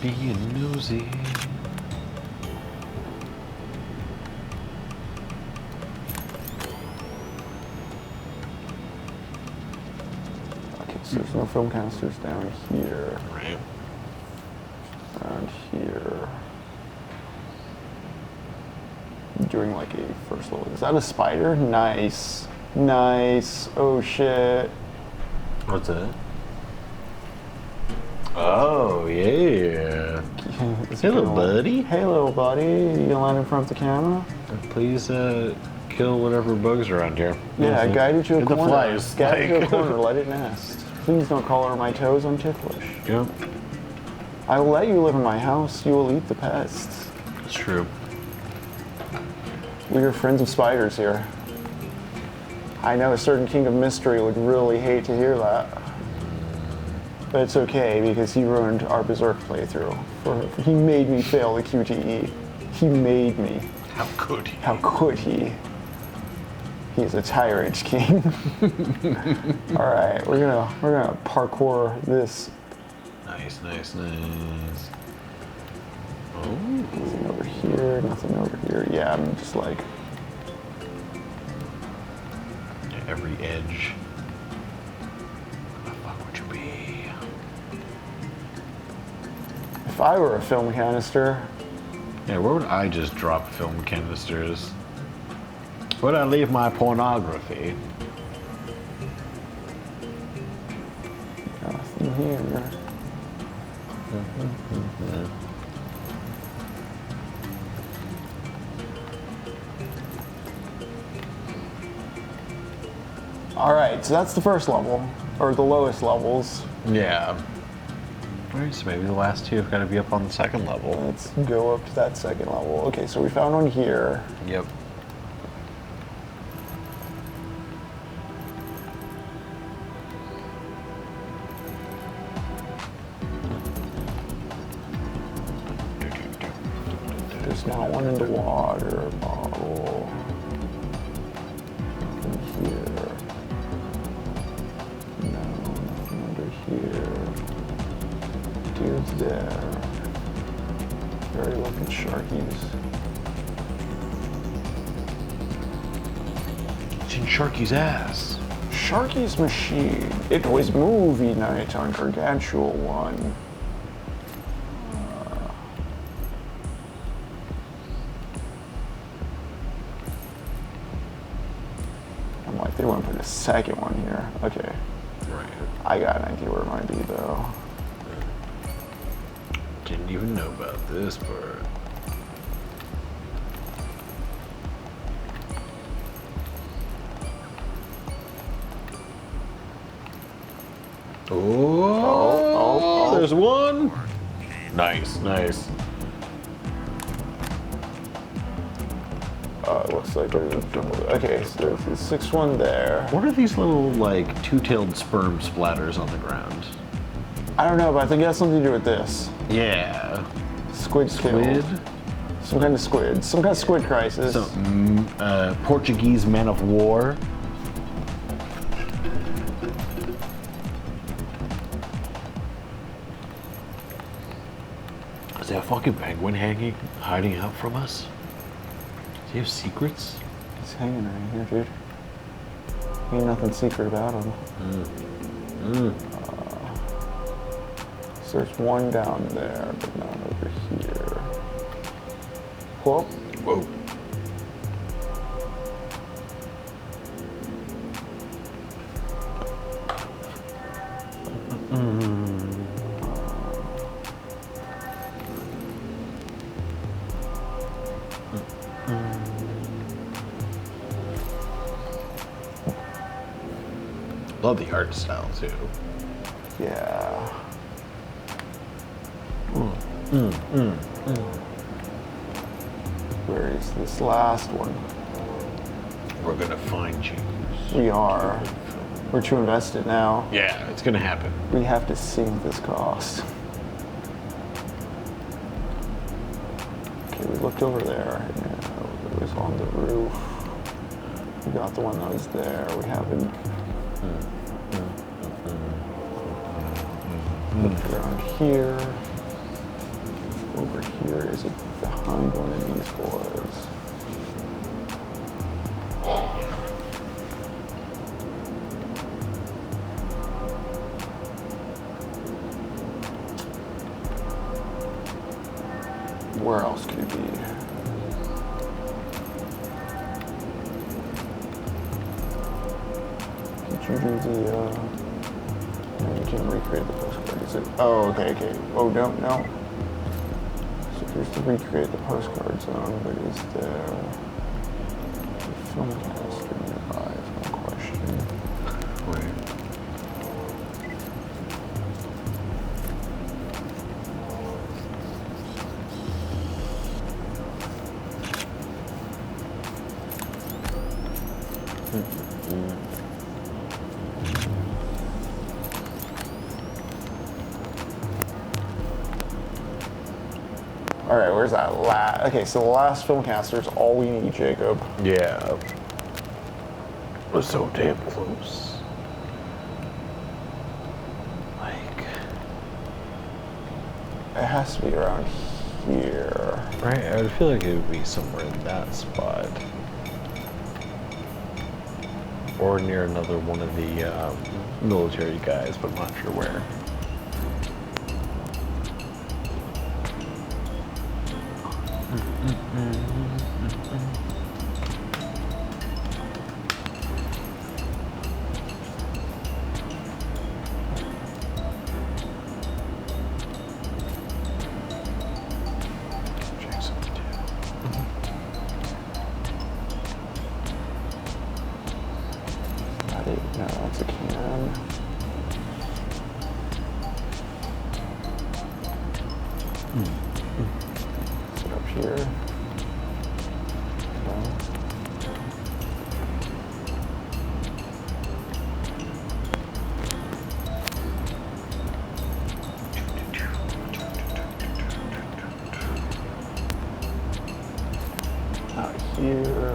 Being nosy. Okay, so there's no film canisters down here. Right. Around here. Doing like a first level. Is that a spider? Nice. Nice. Oh shit. What's that? Oh, yeah. Hey, little buddy. Hey, little buddy. You gonna land in front of the camera? Please kill whatever bugs are around here. Yeah, I guided you to a The corner. flies. Guided you to a like- corner. Let it nest. Please don't color my toes. I'm ticklish. Yep, I will let you live in my house. You will eat the pests. that's true. We are friends of spiders here. I know a certain king of mystery would really hate to hear that. But it's okay because he ruined our Berserk playthrough. He made me fail the QTE. He made me. How could he? How could he? He's a tyrant king. All right, we're gonna parkour this. Nice, nice, nice. Oh, Nothing over here. Nothing over here. Yeah, I'm just like. every edge. Where the fuck would you be? If I were a film canister, Yeah, where would I just drop film canisters? Where'd I leave my pornography? nothing here. All right, so that's the first level, or the lowest levels. Yeah. Alright, so maybe the last two have got to be up on the second level. Let's go up to that second level. Okay, so we found one here. Yep. There's not one in the water bottle. Nothing here. No, nothing under here. Dude's there. Very looking sharkies. It's in Sharky's ass. Sharky's machine. It was movie night on Gargantua 1. I'm like, they want to put a second one here. Okay. Right. I got an idea where it might be though. Didn't even know about this part. Oh, there's one. Nice, nice. It looks like there's a jungle. Okay, so there's the sixth one there. What are these little, like, two-tailed sperm splatters on the ground? I don't know, but I think it has something to do with this. Yeah. Squid skill. Squid? Some kind of squid. Some kind of squid crisis. So, Portuguese man of war. Is there a fucking penguin hiding out from us? Does he have secrets? He's hanging right here, dude. Ain't nothing secret about him. So there's one down there, but not over here. Whoop. Whoa. Love the art style too. Yeah. Where is this last one? We're gonna find you. We are. We're too invested now. Yeah, it's gonna happen. We have to sink this cost. Okay, we looked over there. Yeah, it was on the roof. We got the one that was there. We haven't looked around here. Over here, is it behind one of these boys? Where else could it be? Did you do the, no, you didn't recreate the postcard, is it? Oh, okay. Oh, no. So here's to recreate the postcard zone, but is there a film canister nearby is my question. Where? All right, where's that last? Okay, so the last film caster is all we need, Jacob. Yeah. We're so damn close. Like, It has to be around here. right? I would feel like it would be somewhere in that spot. Or near another one of the military guys, but I'm not sure where. No, that's a can. Is it up here? No. Out here.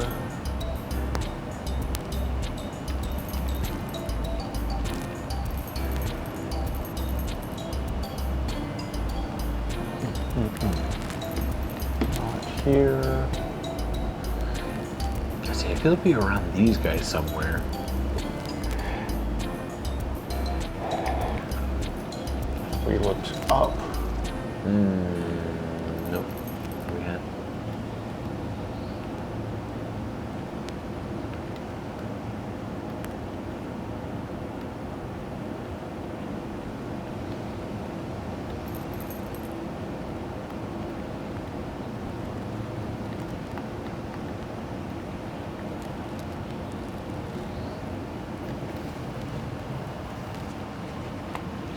Not here. See, I feel like it'd be around these guys somewhere. We looked up. Nope. We had.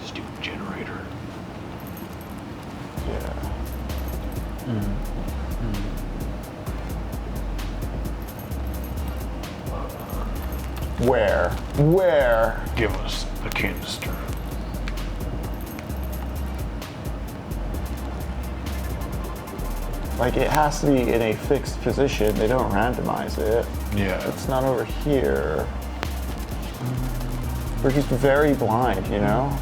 Stupid generator. Yeah. Where? Where? Give us the canister. Like, it has to be in a fixed position. They don't randomize it. Yeah. It's not over here. We're just very blind, you know?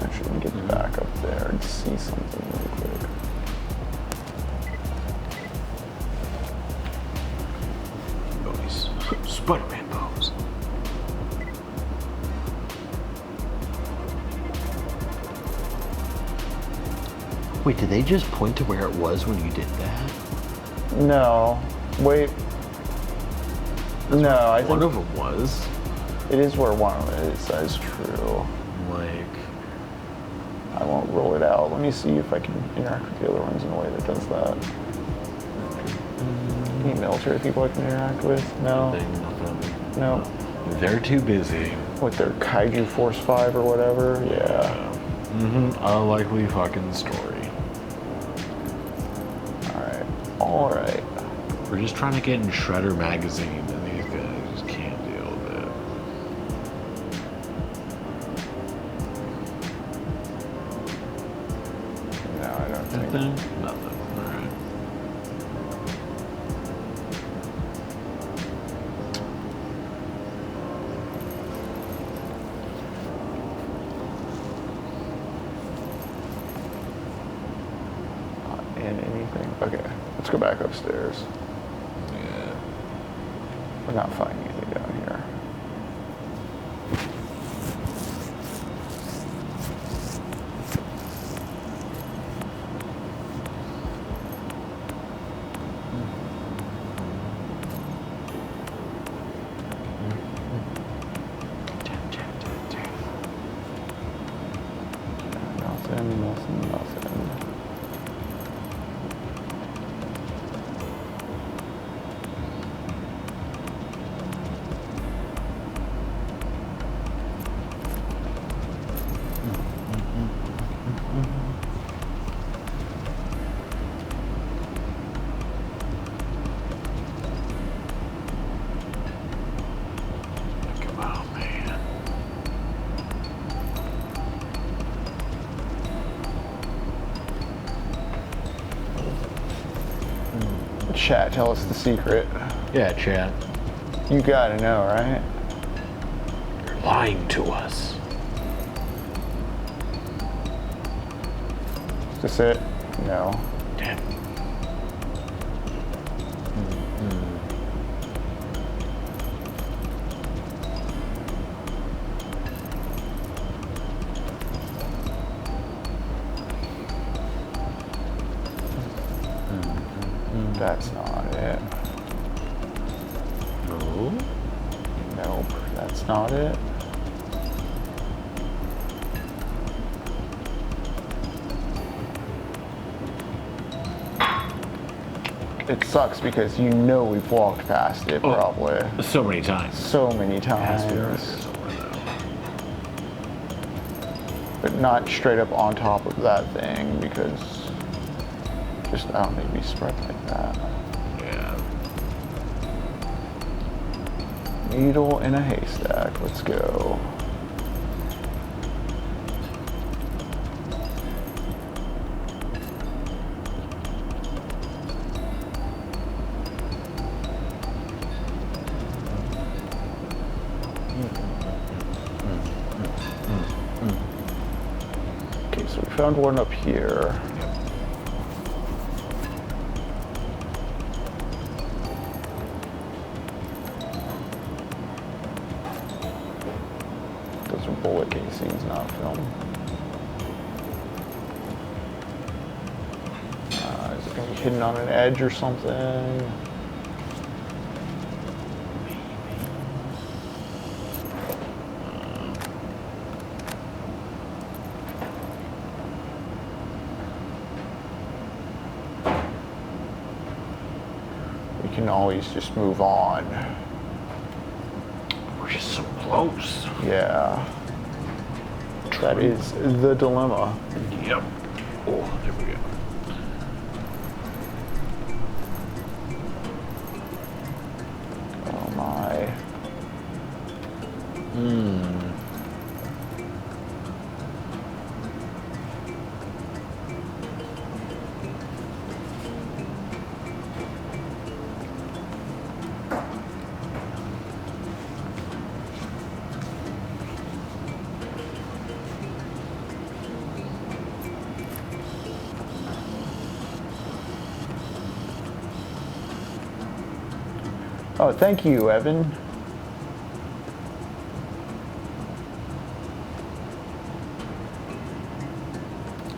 Actually, let me get back up there and see something really quick. Oh, he's Spider-Man pose. Wait, did they just point to where it was when you did that? No. Wait. No, I One think of them was. it is where one of it is. That is true. Like, I won't roll it out. Let me see if I can interact with the other ones in a way that does that. Any military people I can interact with? No. nothing. No. They're too busy. With their Kaiju Force 5 or whatever? Yeah. A likely fucking story. Alright. We're just trying to get in Shredder magazine, and Nothing. Nothing. All right. Not in anything. Okay, let's go back upstairs. Yeah. We're not finding anything down here. Nothing. Come on, man. Chat, tell us the secret. Yeah, chat. You gotta know, right? You're lying to us. Is this it? No. Damn. That's not it. No. Nope, that's not it. It sucks because you know we've walked past it probably So many times. so many times, but not straight up on top of that thing because just I don't need to be spread like that. Yeah. Needle in a haystack. Let's go. Okay, so we found one up here. Those are bullet casings, not film. Is it going to be hidden on an edge or something? We can always just move on. We're just so close. Yeah. That is the dilemma. Yep. Oh, there we go. Oh my. Oh, thank you, Evan.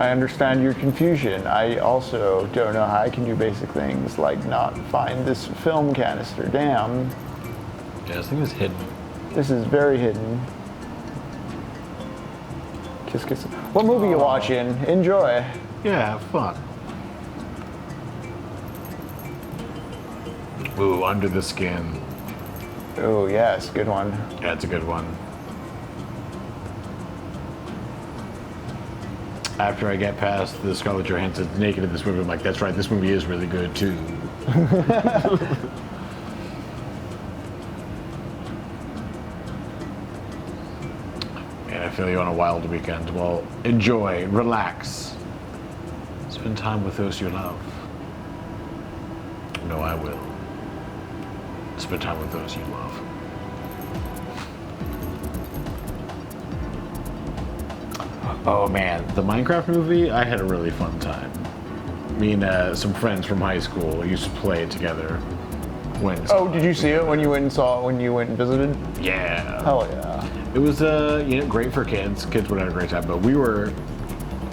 I understand your confusion. I also don't know how I can do basic things like not find this film canister. Damn. Yeah, this thing is hidden. This is very hidden. Kiss, kiss. What movie you watching? Enjoy. Yeah, have fun. Ooh, Under the Skin. Oh, yes, good one. Yeah, it's a good one. After I get past the Scarlett Johansson's naked in this movie, I'm like, that's right, this movie is really good too. And I feel you on a wild weekend. Well, enjoy, relax. Spend time with those you love. No, I will. Spend time with those you love. Oh man, the Minecraft movie, I had a really fun time. Me and some friends from high school used to play it together. When Oh, did you see it when you went and saw it, when you went and visited? Yeah. Hell yeah. It was great for kids. Kids would have a great time, but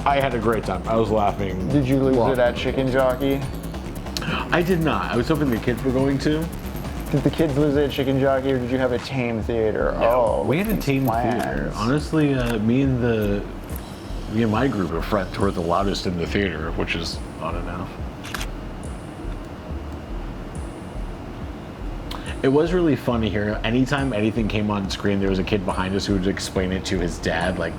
I had a great time. I was laughing. Did you lose it at Chicken Jockey? I did not. I was hoping the kids were going to. Did the kids lose it at Chicken Jockey, or did you have a tame theater? No, Oh, we had a these team plans. theater. Honestly, me and my group of friends were the loudest in the theater, which is odd enough. It was really fun to hear. Anytime anything came on screen, there was a kid behind us who would explain it to his dad, like,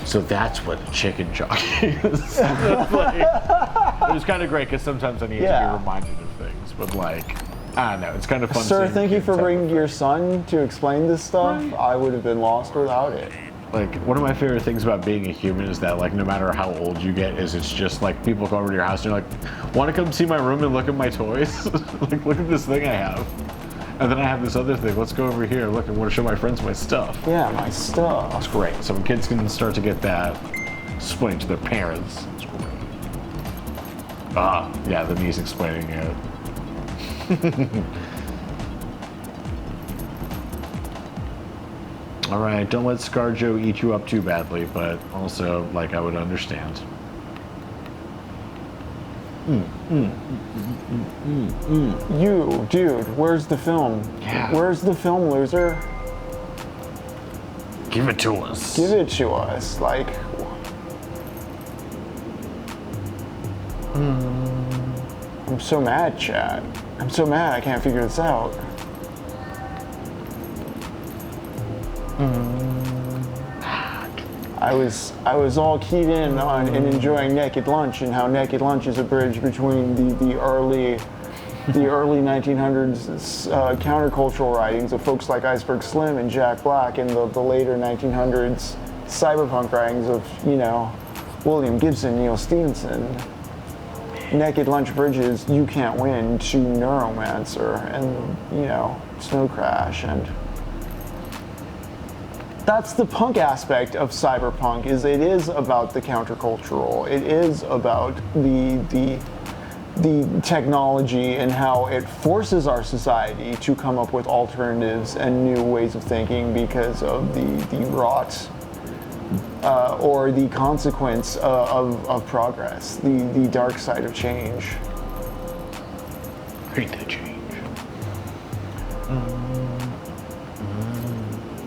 so that's what a chicken jockey is. It was kind of great because sometimes I need to be reminded of things, but like, I don't know, it's kind of fun. Sir, seeing thank you kids for have bringing fun. your son to explain this stuff. Right. I would have been lost without it. Like, one of my favorite things about being a human is that, like, no matter how old you get, it's just like people come over to your house and you're like, want to come see my room and look at my toys? Like, look at this thing I have. And then I have this other thing. Let's go over here. Look, I want to show my friends my stuff. Yeah, my stuff. That's great. So when kids can start to get that, explain to their parents. It's great. Yeah, then he's explaining it. All right, don't let ScarJo eat you up too badly, but also, like, I would understand. You, dude, where's the film? Yeah. Where's the film, loser? Give it to us. Give it to us. Like, I'm so mad, chat. I'm so mad I can't figure this out. I was all keyed in on and enjoying Naked Lunch and how Naked Lunch is a bridge between the early 1900s countercultural writings of folks like Iceberg Slim and Jack Black, and the later 1900s cyberpunk writings of, you know, William Gibson, Neil Stephenson. Naked Lunch bridges You Can't Win to Neuromancer and, you know, Snow Crash. And that's the punk aspect of cyberpunk, is it is about the countercultural. It is about the technology and how it forces our society to come up with alternatives and new ways of thinking because of the rot or the consequence of progress, the dark side of change. Hate that change.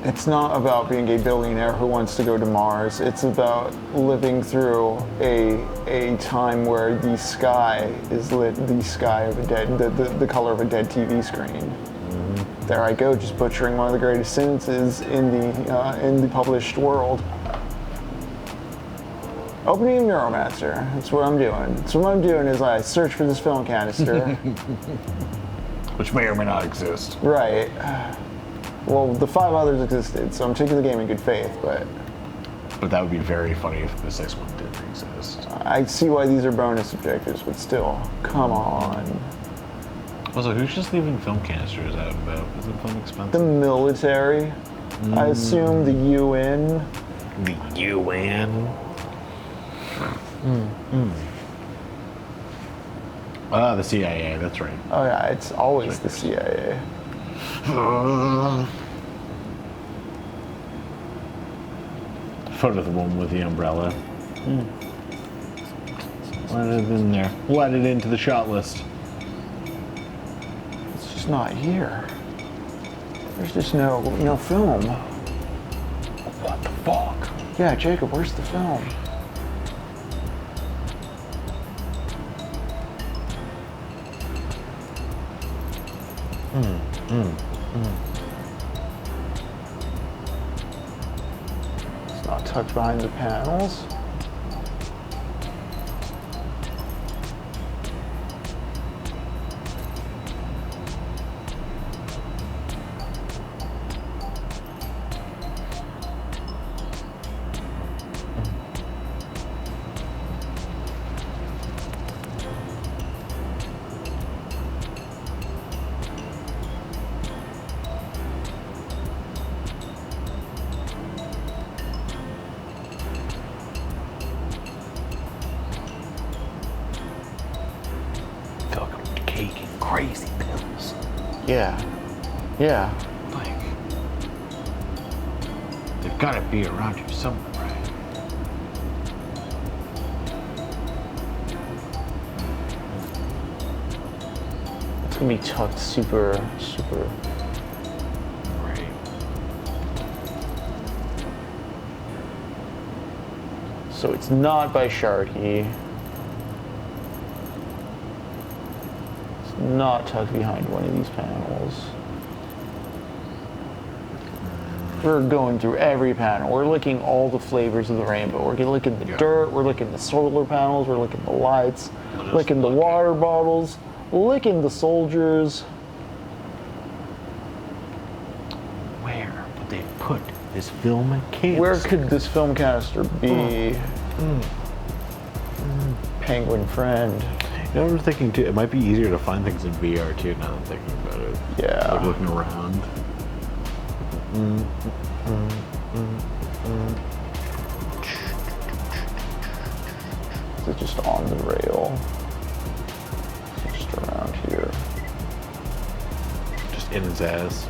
It's not about being a billionaire who wants to go to Mars. It's about living through a time where the sky is lit, the sky of a dead, the color of a dead TV screen. Mm-hmm. There I go, just butchering one of the greatest sentences in the published world. Opening of Neuromancer. That's what I'm doing. So what I'm doing is I search for this film canister. Which may or may not exist. Right. Well, the 5 others existed, so I'm taking the game in good faith, but that would be very funny if the 6th one didn't exist. I see why these are bonus objectives, but still, come on. Also, who's just leaving film canisters out about? Isn't film expensive? The military. I assume the UN. The UN? Ah, the CIA, that's right. Oh yeah, it's always the CIA. Photo of the woman with the umbrella. Let it in there. Let it into the shot list. It's just not here. There's just no film. What the fuck? Yeah, Jacob, where's the film? It's not tucked behind the panels. Yeah. Yeah. Like, they've got to be around you somewhere, right? It's gonna be tucked super. Right. So it's not by Sharkey. It's not tucked behind one of these panels. We're going through every panel. We're licking all the flavors of the rainbow. We're licking the dirt, we're licking the solar panels, we're licking the lights, licking the water bottles, licking the soldiers. Where would they put this film canister? Where could this film canister be? Penguin friend. You know, I'm thinking too, it might be easier to find things in VR too, now that I'm thinking about it. Yeah. Like looking around. Is it just on the rail? Is it just around here? Just in his ass.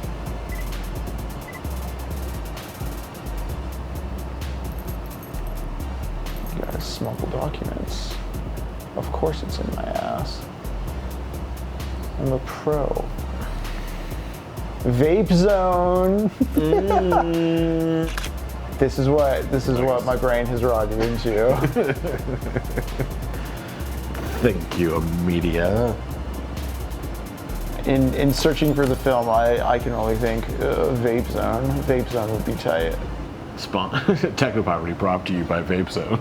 You gotta smuggle documents. Of course it's in my ass. I'm a pro. Vape zone. This is what my brain has rotted into. Thank you, media. In searching for the film, I can only think Vape Zone. Vape Zone would be tight. Technopoverty brought to you by Vape Zone.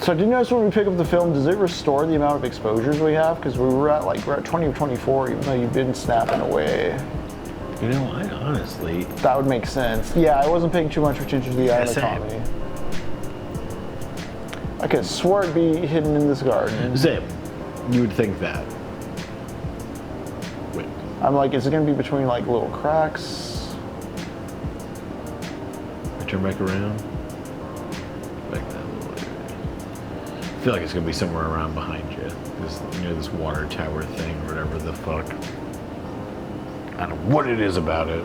So did you notice when we pick up the film, does it restore the amount of exposures we have? Because we're at 20 or 24, even though you've been snapping away. You know, I honestly... That would make sense. Yeah, I wasn't paying too much attention to the anatomy. I could swore it'd be hidden in this garden. Zip. You would think that. Wait. I'm like, is it going to be between little cracks? Turn back around. Back that little area. I feel like it's going to be somewhere around behind you. This water tower thing or whatever the fuck. I don't know what it is about it.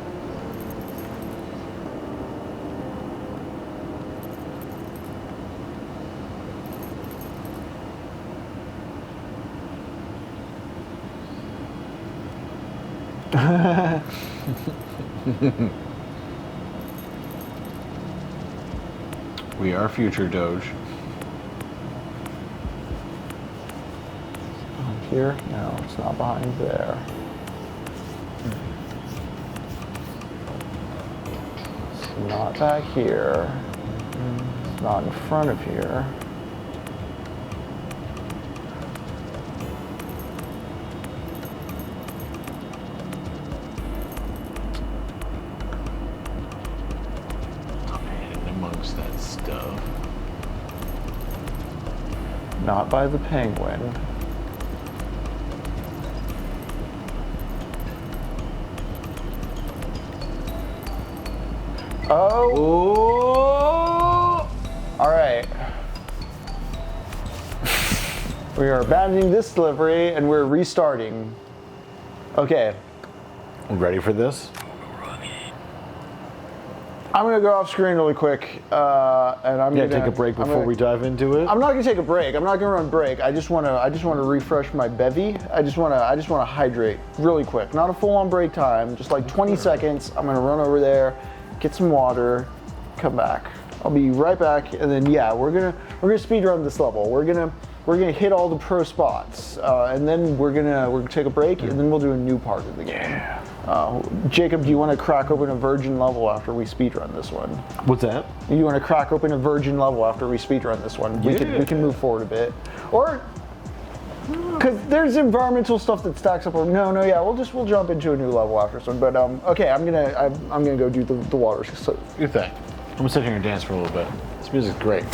We are future Doge. Here? No, it's not behind there. It's not back here. It's not in front of here. Amongst that stuff. Not by the penguin. Oh! All right. We are abandoning this delivery and we're restarting. Okay. Ready for this? I'm gonna go off screen really quick, and I'm gonna take a break before we dive into it. I'm not gonna take a break. I'm not gonna run break. I just wanna refresh my bevy. I just wanna hydrate really quick. Not a full-on break time. Just 20 seconds. I'm gonna run over there, get some water, come back. I'll be right back, and then yeah, we're gonna speed run this level. We're gonna hit all the pro spots, and then we're gonna take a break, and then we'll do a new part of the game. Yeah. Jacob, do you want to crack open a virgin level after we speedrun this one? What's that? You want to crack open a virgin level after we speedrun this one? We can move forward a bit, or because there's environmental stuff that stacks up. Yeah, we'll jump into a new level after this one. But okay, I'm gonna go do the water. So, You think? I'm gonna sit here and dance for a little bit. This music's great.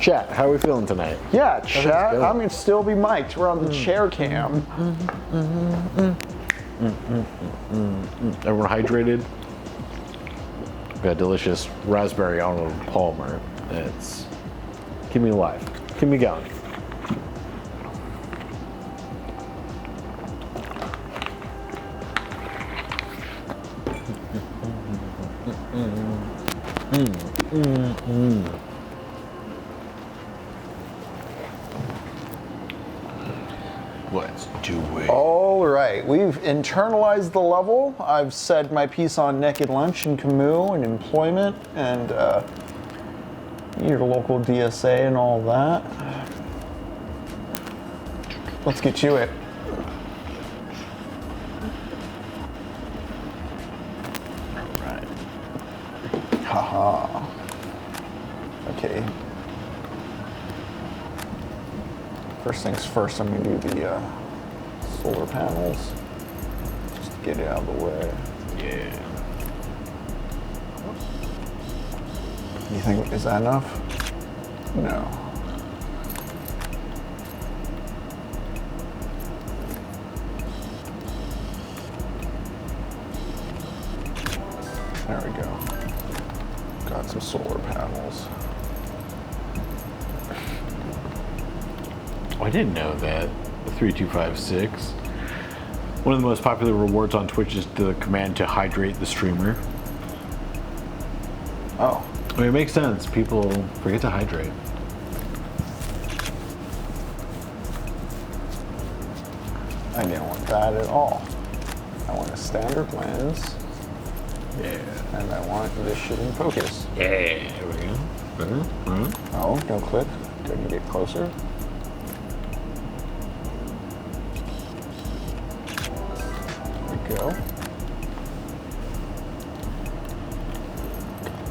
Chat, how are we feeling tonight? yeah, chat. I'm gonna still be mic'd. We're on the chair cam. Everyone hydrated? We've got delicious raspberry Arnold Palmer. It's keep me alive. Keep me going. Let's do it. All right, we've internalized the level. I've said my piece on Naked Lunch and Camus and employment and your local DSA and all that. Let's get to it. All right. Haha. Okay. First things first, I'm going to do the solar panels. Just to get it out of the way. Yeah. You think, is that enough? No. There we go. Got some solar panels. I didn't know that. 3256. One of the most popular rewards on Twitch is the command to hydrate the streamer. Oh. I mean, it makes sense. People forget to hydrate. I didn't want that at all. I want a standard lens, Yeah. and I want this shit in focus. Yeah. There we go. Oh, don't click. Can you get closer? There we go.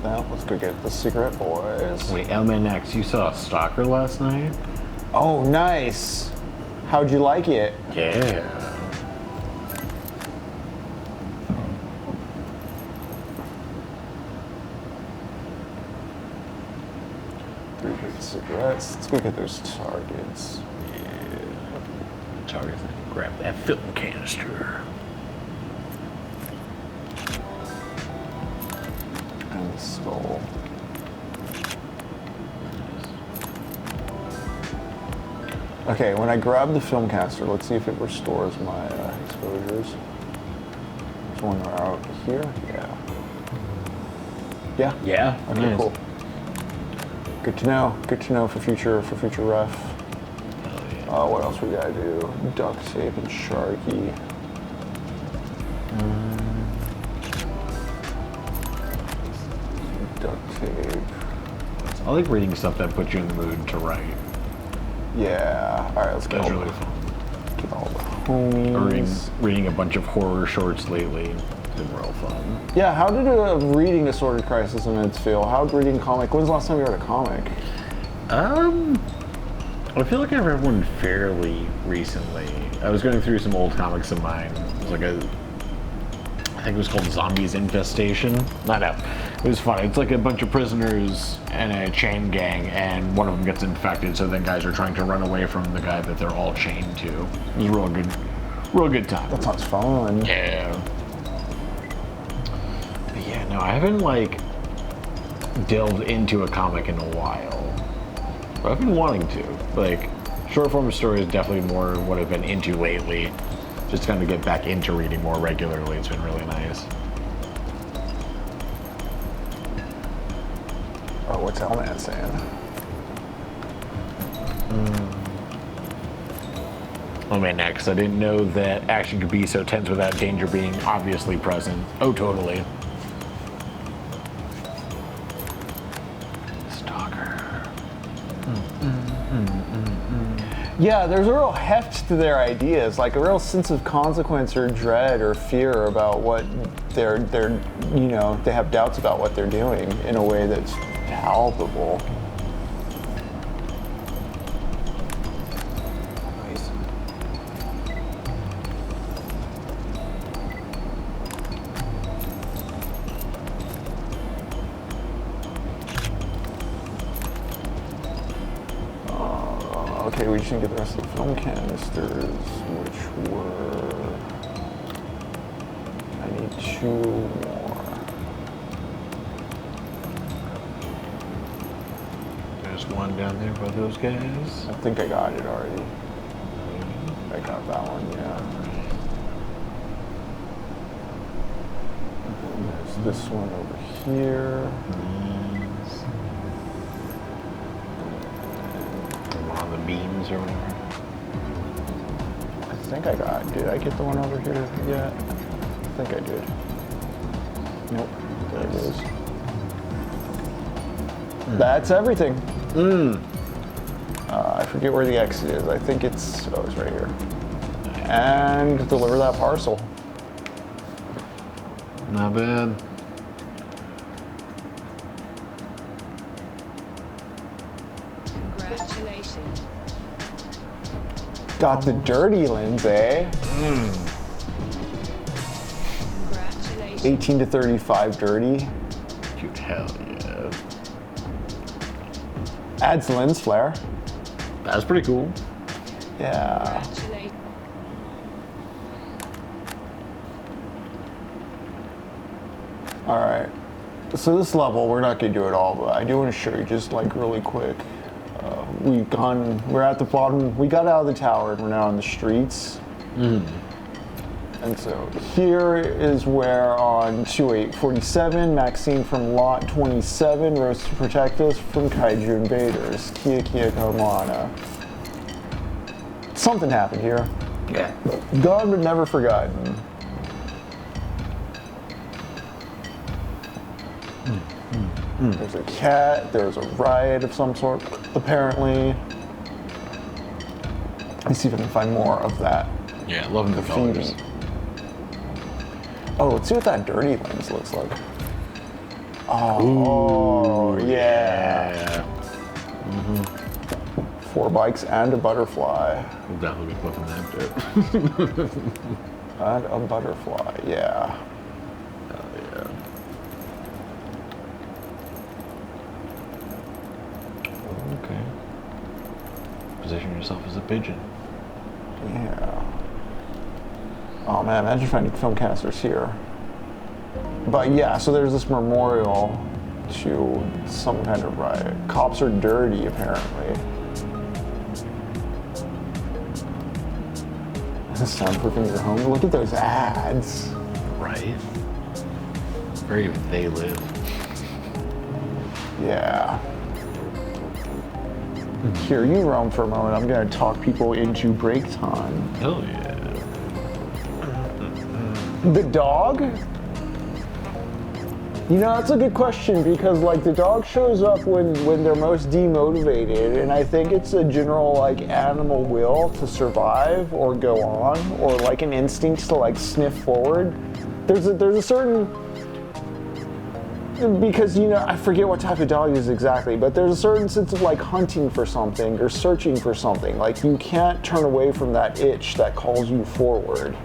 Now, let's go get the cigarette, boys. Wait, LMNX, you saw Stalker last night? Oh, nice. How'd you like it? Yeah. Three big cigarettes. Let's go get those targets. Target. Grab that film canister. And the skull. Okay, when I grab the film caster, let's see if it restores my exposures. There's one out here. Yeah. Yeah. Yeah. Okay, nice. cool. Good to know. Good to know for future ref. Hell yeah. What else we gotta do? Duct tape and Sharky. Duct tape. I like reading stuff that puts you in the mood to write. Yeah. All right, let's get That's all, really fun. get all the homies. Reading a bunch of horror shorts lately. It's been real fun. Yeah, how did reading Assorted Crisis and Its feel? How'd reading comic? When's the last time you read a comic? I feel like I've read one fairly recently. I was going through some old comics of mine. It was like I think it was called Zombies Infestation. No. It was funny. It's like a bunch of prisoners and a chain gang, and one of them gets infected, so then guys are trying to run away from the guy that they're all chained to. It was real good time. That sounds fun. Yeah. But yeah, no, I haven't like delved into a comic in a while. But I've been wanting to. Like, short form stories definitely more what I've been into lately. Just kind of get back into reading more regularly. It's been really nice. Oh, what's Hellman saying? Oh man, next. I didn't know that action could be so tense without danger being obviously present. Oh, totally. Stalker. Yeah, there's a real heft to their ideas, like a real sense of consequence or dread or fear about what they're they have doubts about what they're doing in a way that's palpable. Nice. Okay, we just need to get the rest of the film canisters, which were... I need 2 more. There's one down there by those guys. I think I got it already. I got that one, yeah. And there's this one over here. beams or whatever. I think I got. Did I get the one over here yet? I think I did. Nope. There it is. That's everything. I forget where the exit is. I think it's right here. And deliver that parcel. Not bad. Congratulations. Got the dirty lens, eh? Congratulations. 18 to 35 dirty. Cute, hell yeah. Adds lens flare. That's pretty cool. Yeah. Congratulations. All right. So this level, we're not gonna do it all, but I do want to show you just like really quick. We're at the bottom. We got out of the tower and we're now on the streets. And so here is where on 2847, Maxine from Lot 27 rose to protect us from kaiju invaders. Kia Kia Kamana. Something happened here. Yeah. God but never forgotten. There's a cat, there's a riot of some sort, apparently. Let's see if I can find more of that. Yeah, loving the colors. Oh, let's see what that dirty lens looks like. Oh, yeah. 4 bikes and a butterfly. We'll definitely be flipping that bit. And a butterfly, yeah. Hell yeah. Okay. Position yourself as a pigeon. Yeah. Oh man, imagine finding film canisters here. But yeah, so there's this memorial to some kind of riot. Cops are dirty, apparently. Is this soundproofing your home? Look at those ads. Right? Where even they live. Yeah. Here, you roam for a moment. I'm gonna talk people into break time. Hell yeah. The dog? You know, that's a good question because like the dog shows up when they're most demotivated, and I think it's a general like animal will to survive or go on, or like an instinct to like sniff forward. There's a certain, because you know, I forget what type of dog it is exactly, but there's a certain sense of like hunting for something or searching for something. Like you can't turn away from that itch that calls you forward.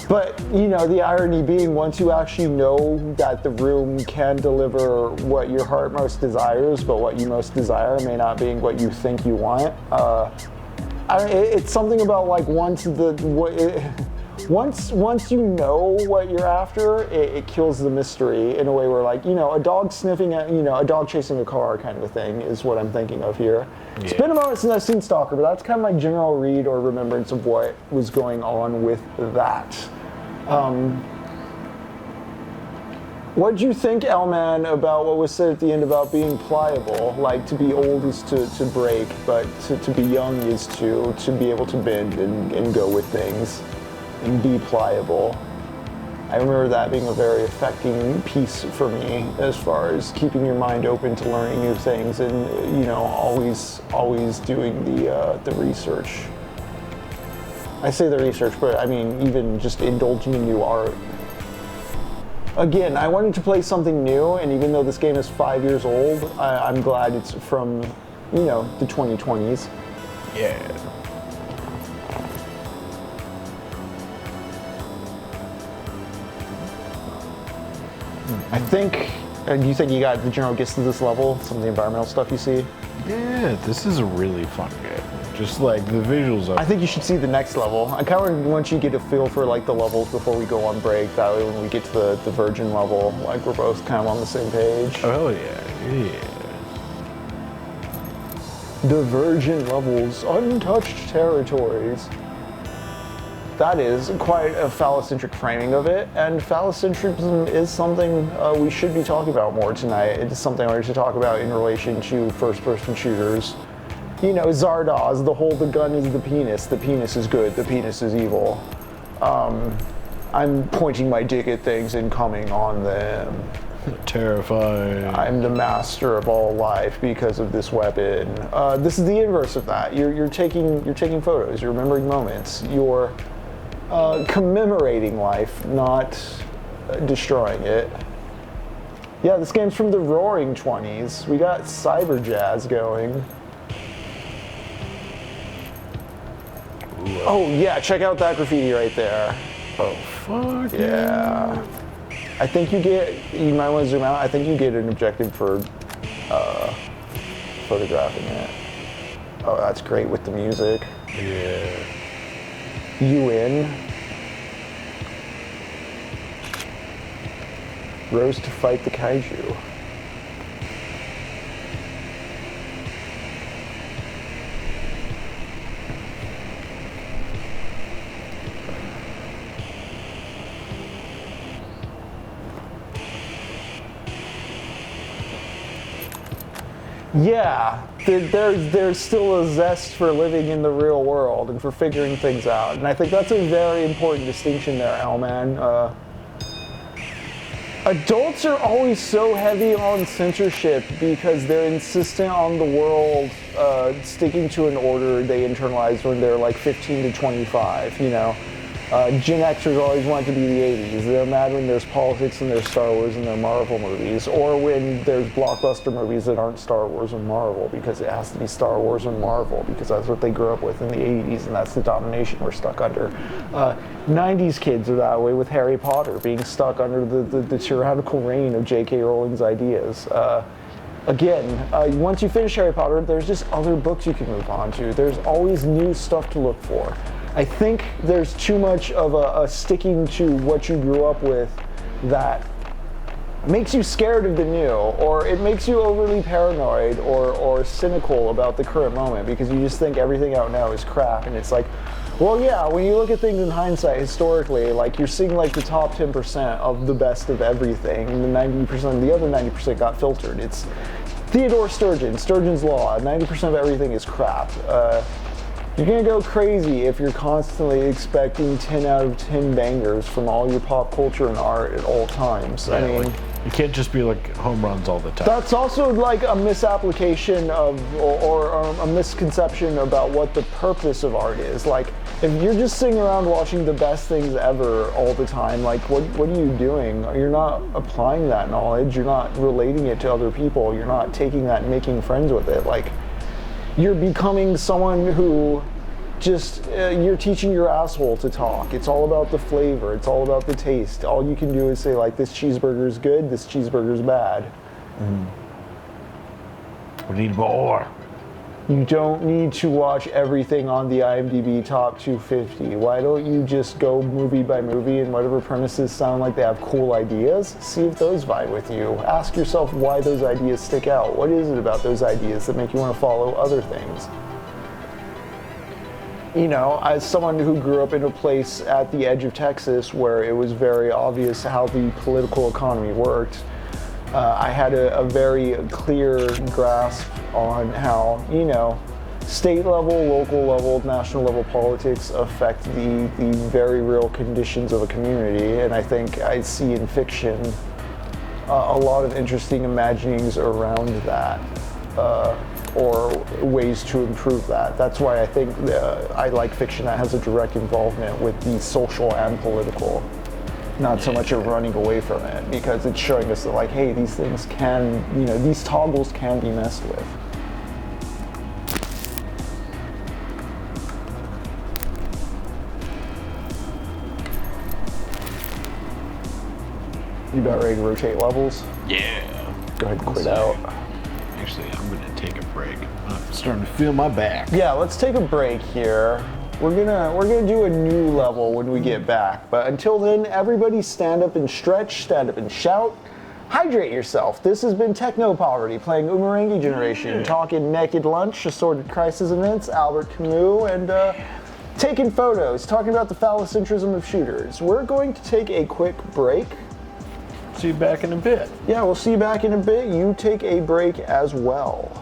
But, you know, the irony being once you actually know that the room can deliver what your heart most desires, but what you most desire may not being what you think you want. It's something about like once you know what you're after, it kills the mystery in a way where like, you know, a dog sniffing at, you know, a dog chasing a car kind of a thing is what I'm thinking of here. Yeah. It's been a moment since I've seen Stalker, but that's kind of my general read or remembrance of what was going on with that. What do you think, Elman, about what was said at the end about being pliable? Like to be old is to break, but to be young is to be able to bend and go with things and be pliable. I remember that being a very affecting piece for me as far as keeping your mind open to learning new things and, you know, always doing the research. I say the research, but I mean even just indulging in new art. Again, I wanted to play something new, and even though this game is 5 years old, I'm glad it's from, you know, the 2020s. Yeah. I think, do you think you got the general gist of this level? Some of the environmental stuff you see? Yeah, this is a really fun game. Just like the visuals of I think you should see the next level. I kind of want you to get a feel for like the levels before we go on break. That way when we get to the Virgin level, like we're both kind of on the same page. Oh yeah, yeah. The Virgin levels, untouched territories. that is quite a phallocentric framing of it, and phallocentrism is something we should be talking about more tonight. It is something I should talk about in relation to first-person shooters. You know, Zardoz, the gun is the penis is good, the penis is evil. I'm pointing my dick at things and coming on them. Terrifying. I'm the master of all life because of this weapon. This is the inverse of that. You're taking photos. You're remembering moments. You're commemorating life, not destroying it. Yeah, this game's from the Roaring 20s. We got cyber jazz going. Ooh. Oh yeah, check out that graffiti right there. Oh fuck yeah. I think you might want to zoom out. I think you get an objective for photographing it. Oh, that's great with the music. Yeah. You in? Rose to fight the kaiju. Yeah, there's still a zest for living in the real world and for figuring things out. And I think that's a very important distinction there, Hellman. Adults are always so heavy on censorship because they're insistent on the world sticking to an order they internalized when they're like 15 to 25, you know. Gen Xers always want to be the 80s. They're mad when there's politics and there's Star Wars and their Marvel movies, or when there's blockbuster movies that aren't Star Wars and Marvel because it has to be Star Wars and Marvel because that's what they grew up with in the 80s and that's the domination we're stuck under. 90s kids are that way with Harry Potter being stuck under the tyrannical reign of J.K. Rowling's ideas. Again, once you finish Harry Potter, there's just other books you can move on to. There's always new stuff to look for. I think there's too much of a sticking to what you grew up with that makes you scared of the new, or it makes you overly paranoid or cynical about the current moment because you just think everything out now is crap. And it's like, well, yeah, when you look at things in hindsight, historically, like you're seeing like the top 10% of the best of everything, and the other 90% got filtered. It's Theodore Sturgeon, Sturgeon's Law, 90% of everything is crap. You're gonna go crazy if you're constantly expecting 10 out of 10 bangers from all your pop culture and art at all times. Yeah, I mean, like, you can't just be like home runs all the time. that's also like a misapplication of, or a misconception about what the purpose of art is. Like, if you're just sitting around watching the best things ever all the time, like what are you doing? You're not applying that knowledge. You're not relating it to other people. You're not taking that and making friends with it. Like, you're becoming someone who just, you're teaching your asshole to talk. It's all about the flavor. It's all about the taste. All you can do is say like, this cheeseburger is good, this cheeseburger is bad. We need more. You don't need to watch everything on the IMDb top 250. Why don't you just go movie by movie and whatever premises sound like they have cool ideas, see if those vibe with you. Ask yourself why those ideas stick out. What is it about those ideas that make you want to follow other things? You know, as someone who grew up in a place at the edge of Texas where it was very obvious how the political economy worked, I had a very clear grasp on how, you know, state level, local level, national level politics affect the very real conditions of a community. And I think I see in fiction a lot of interesting imaginings around that, or ways to improve that. That's why I think I like fiction that has a direct involvement with the social and political. Not so much of running away from it, because it's showing us that, like, hey, these things can, you know, these toggles can be messed with. You about ready to rotate levels? Yeah. Go ahead and quit out. Actually, I'm gonna take a break. I'm starting to feel my back. Yeah, let's take a break here. We're gonna do a new level when we get back. But until then, everybody stand up and stretch, stand up and shout. Hydrate yourself. This has been Technopoverty, playing Umurangi Generation, talking Naked Lunch, Assorted Crisis Events, Albert Camus, and taking photos, talking about the phallocentrism of shooters. We're going to take a quick break. See you back in a bit. Yeah, we'll see you back in a bit. You take a break as well.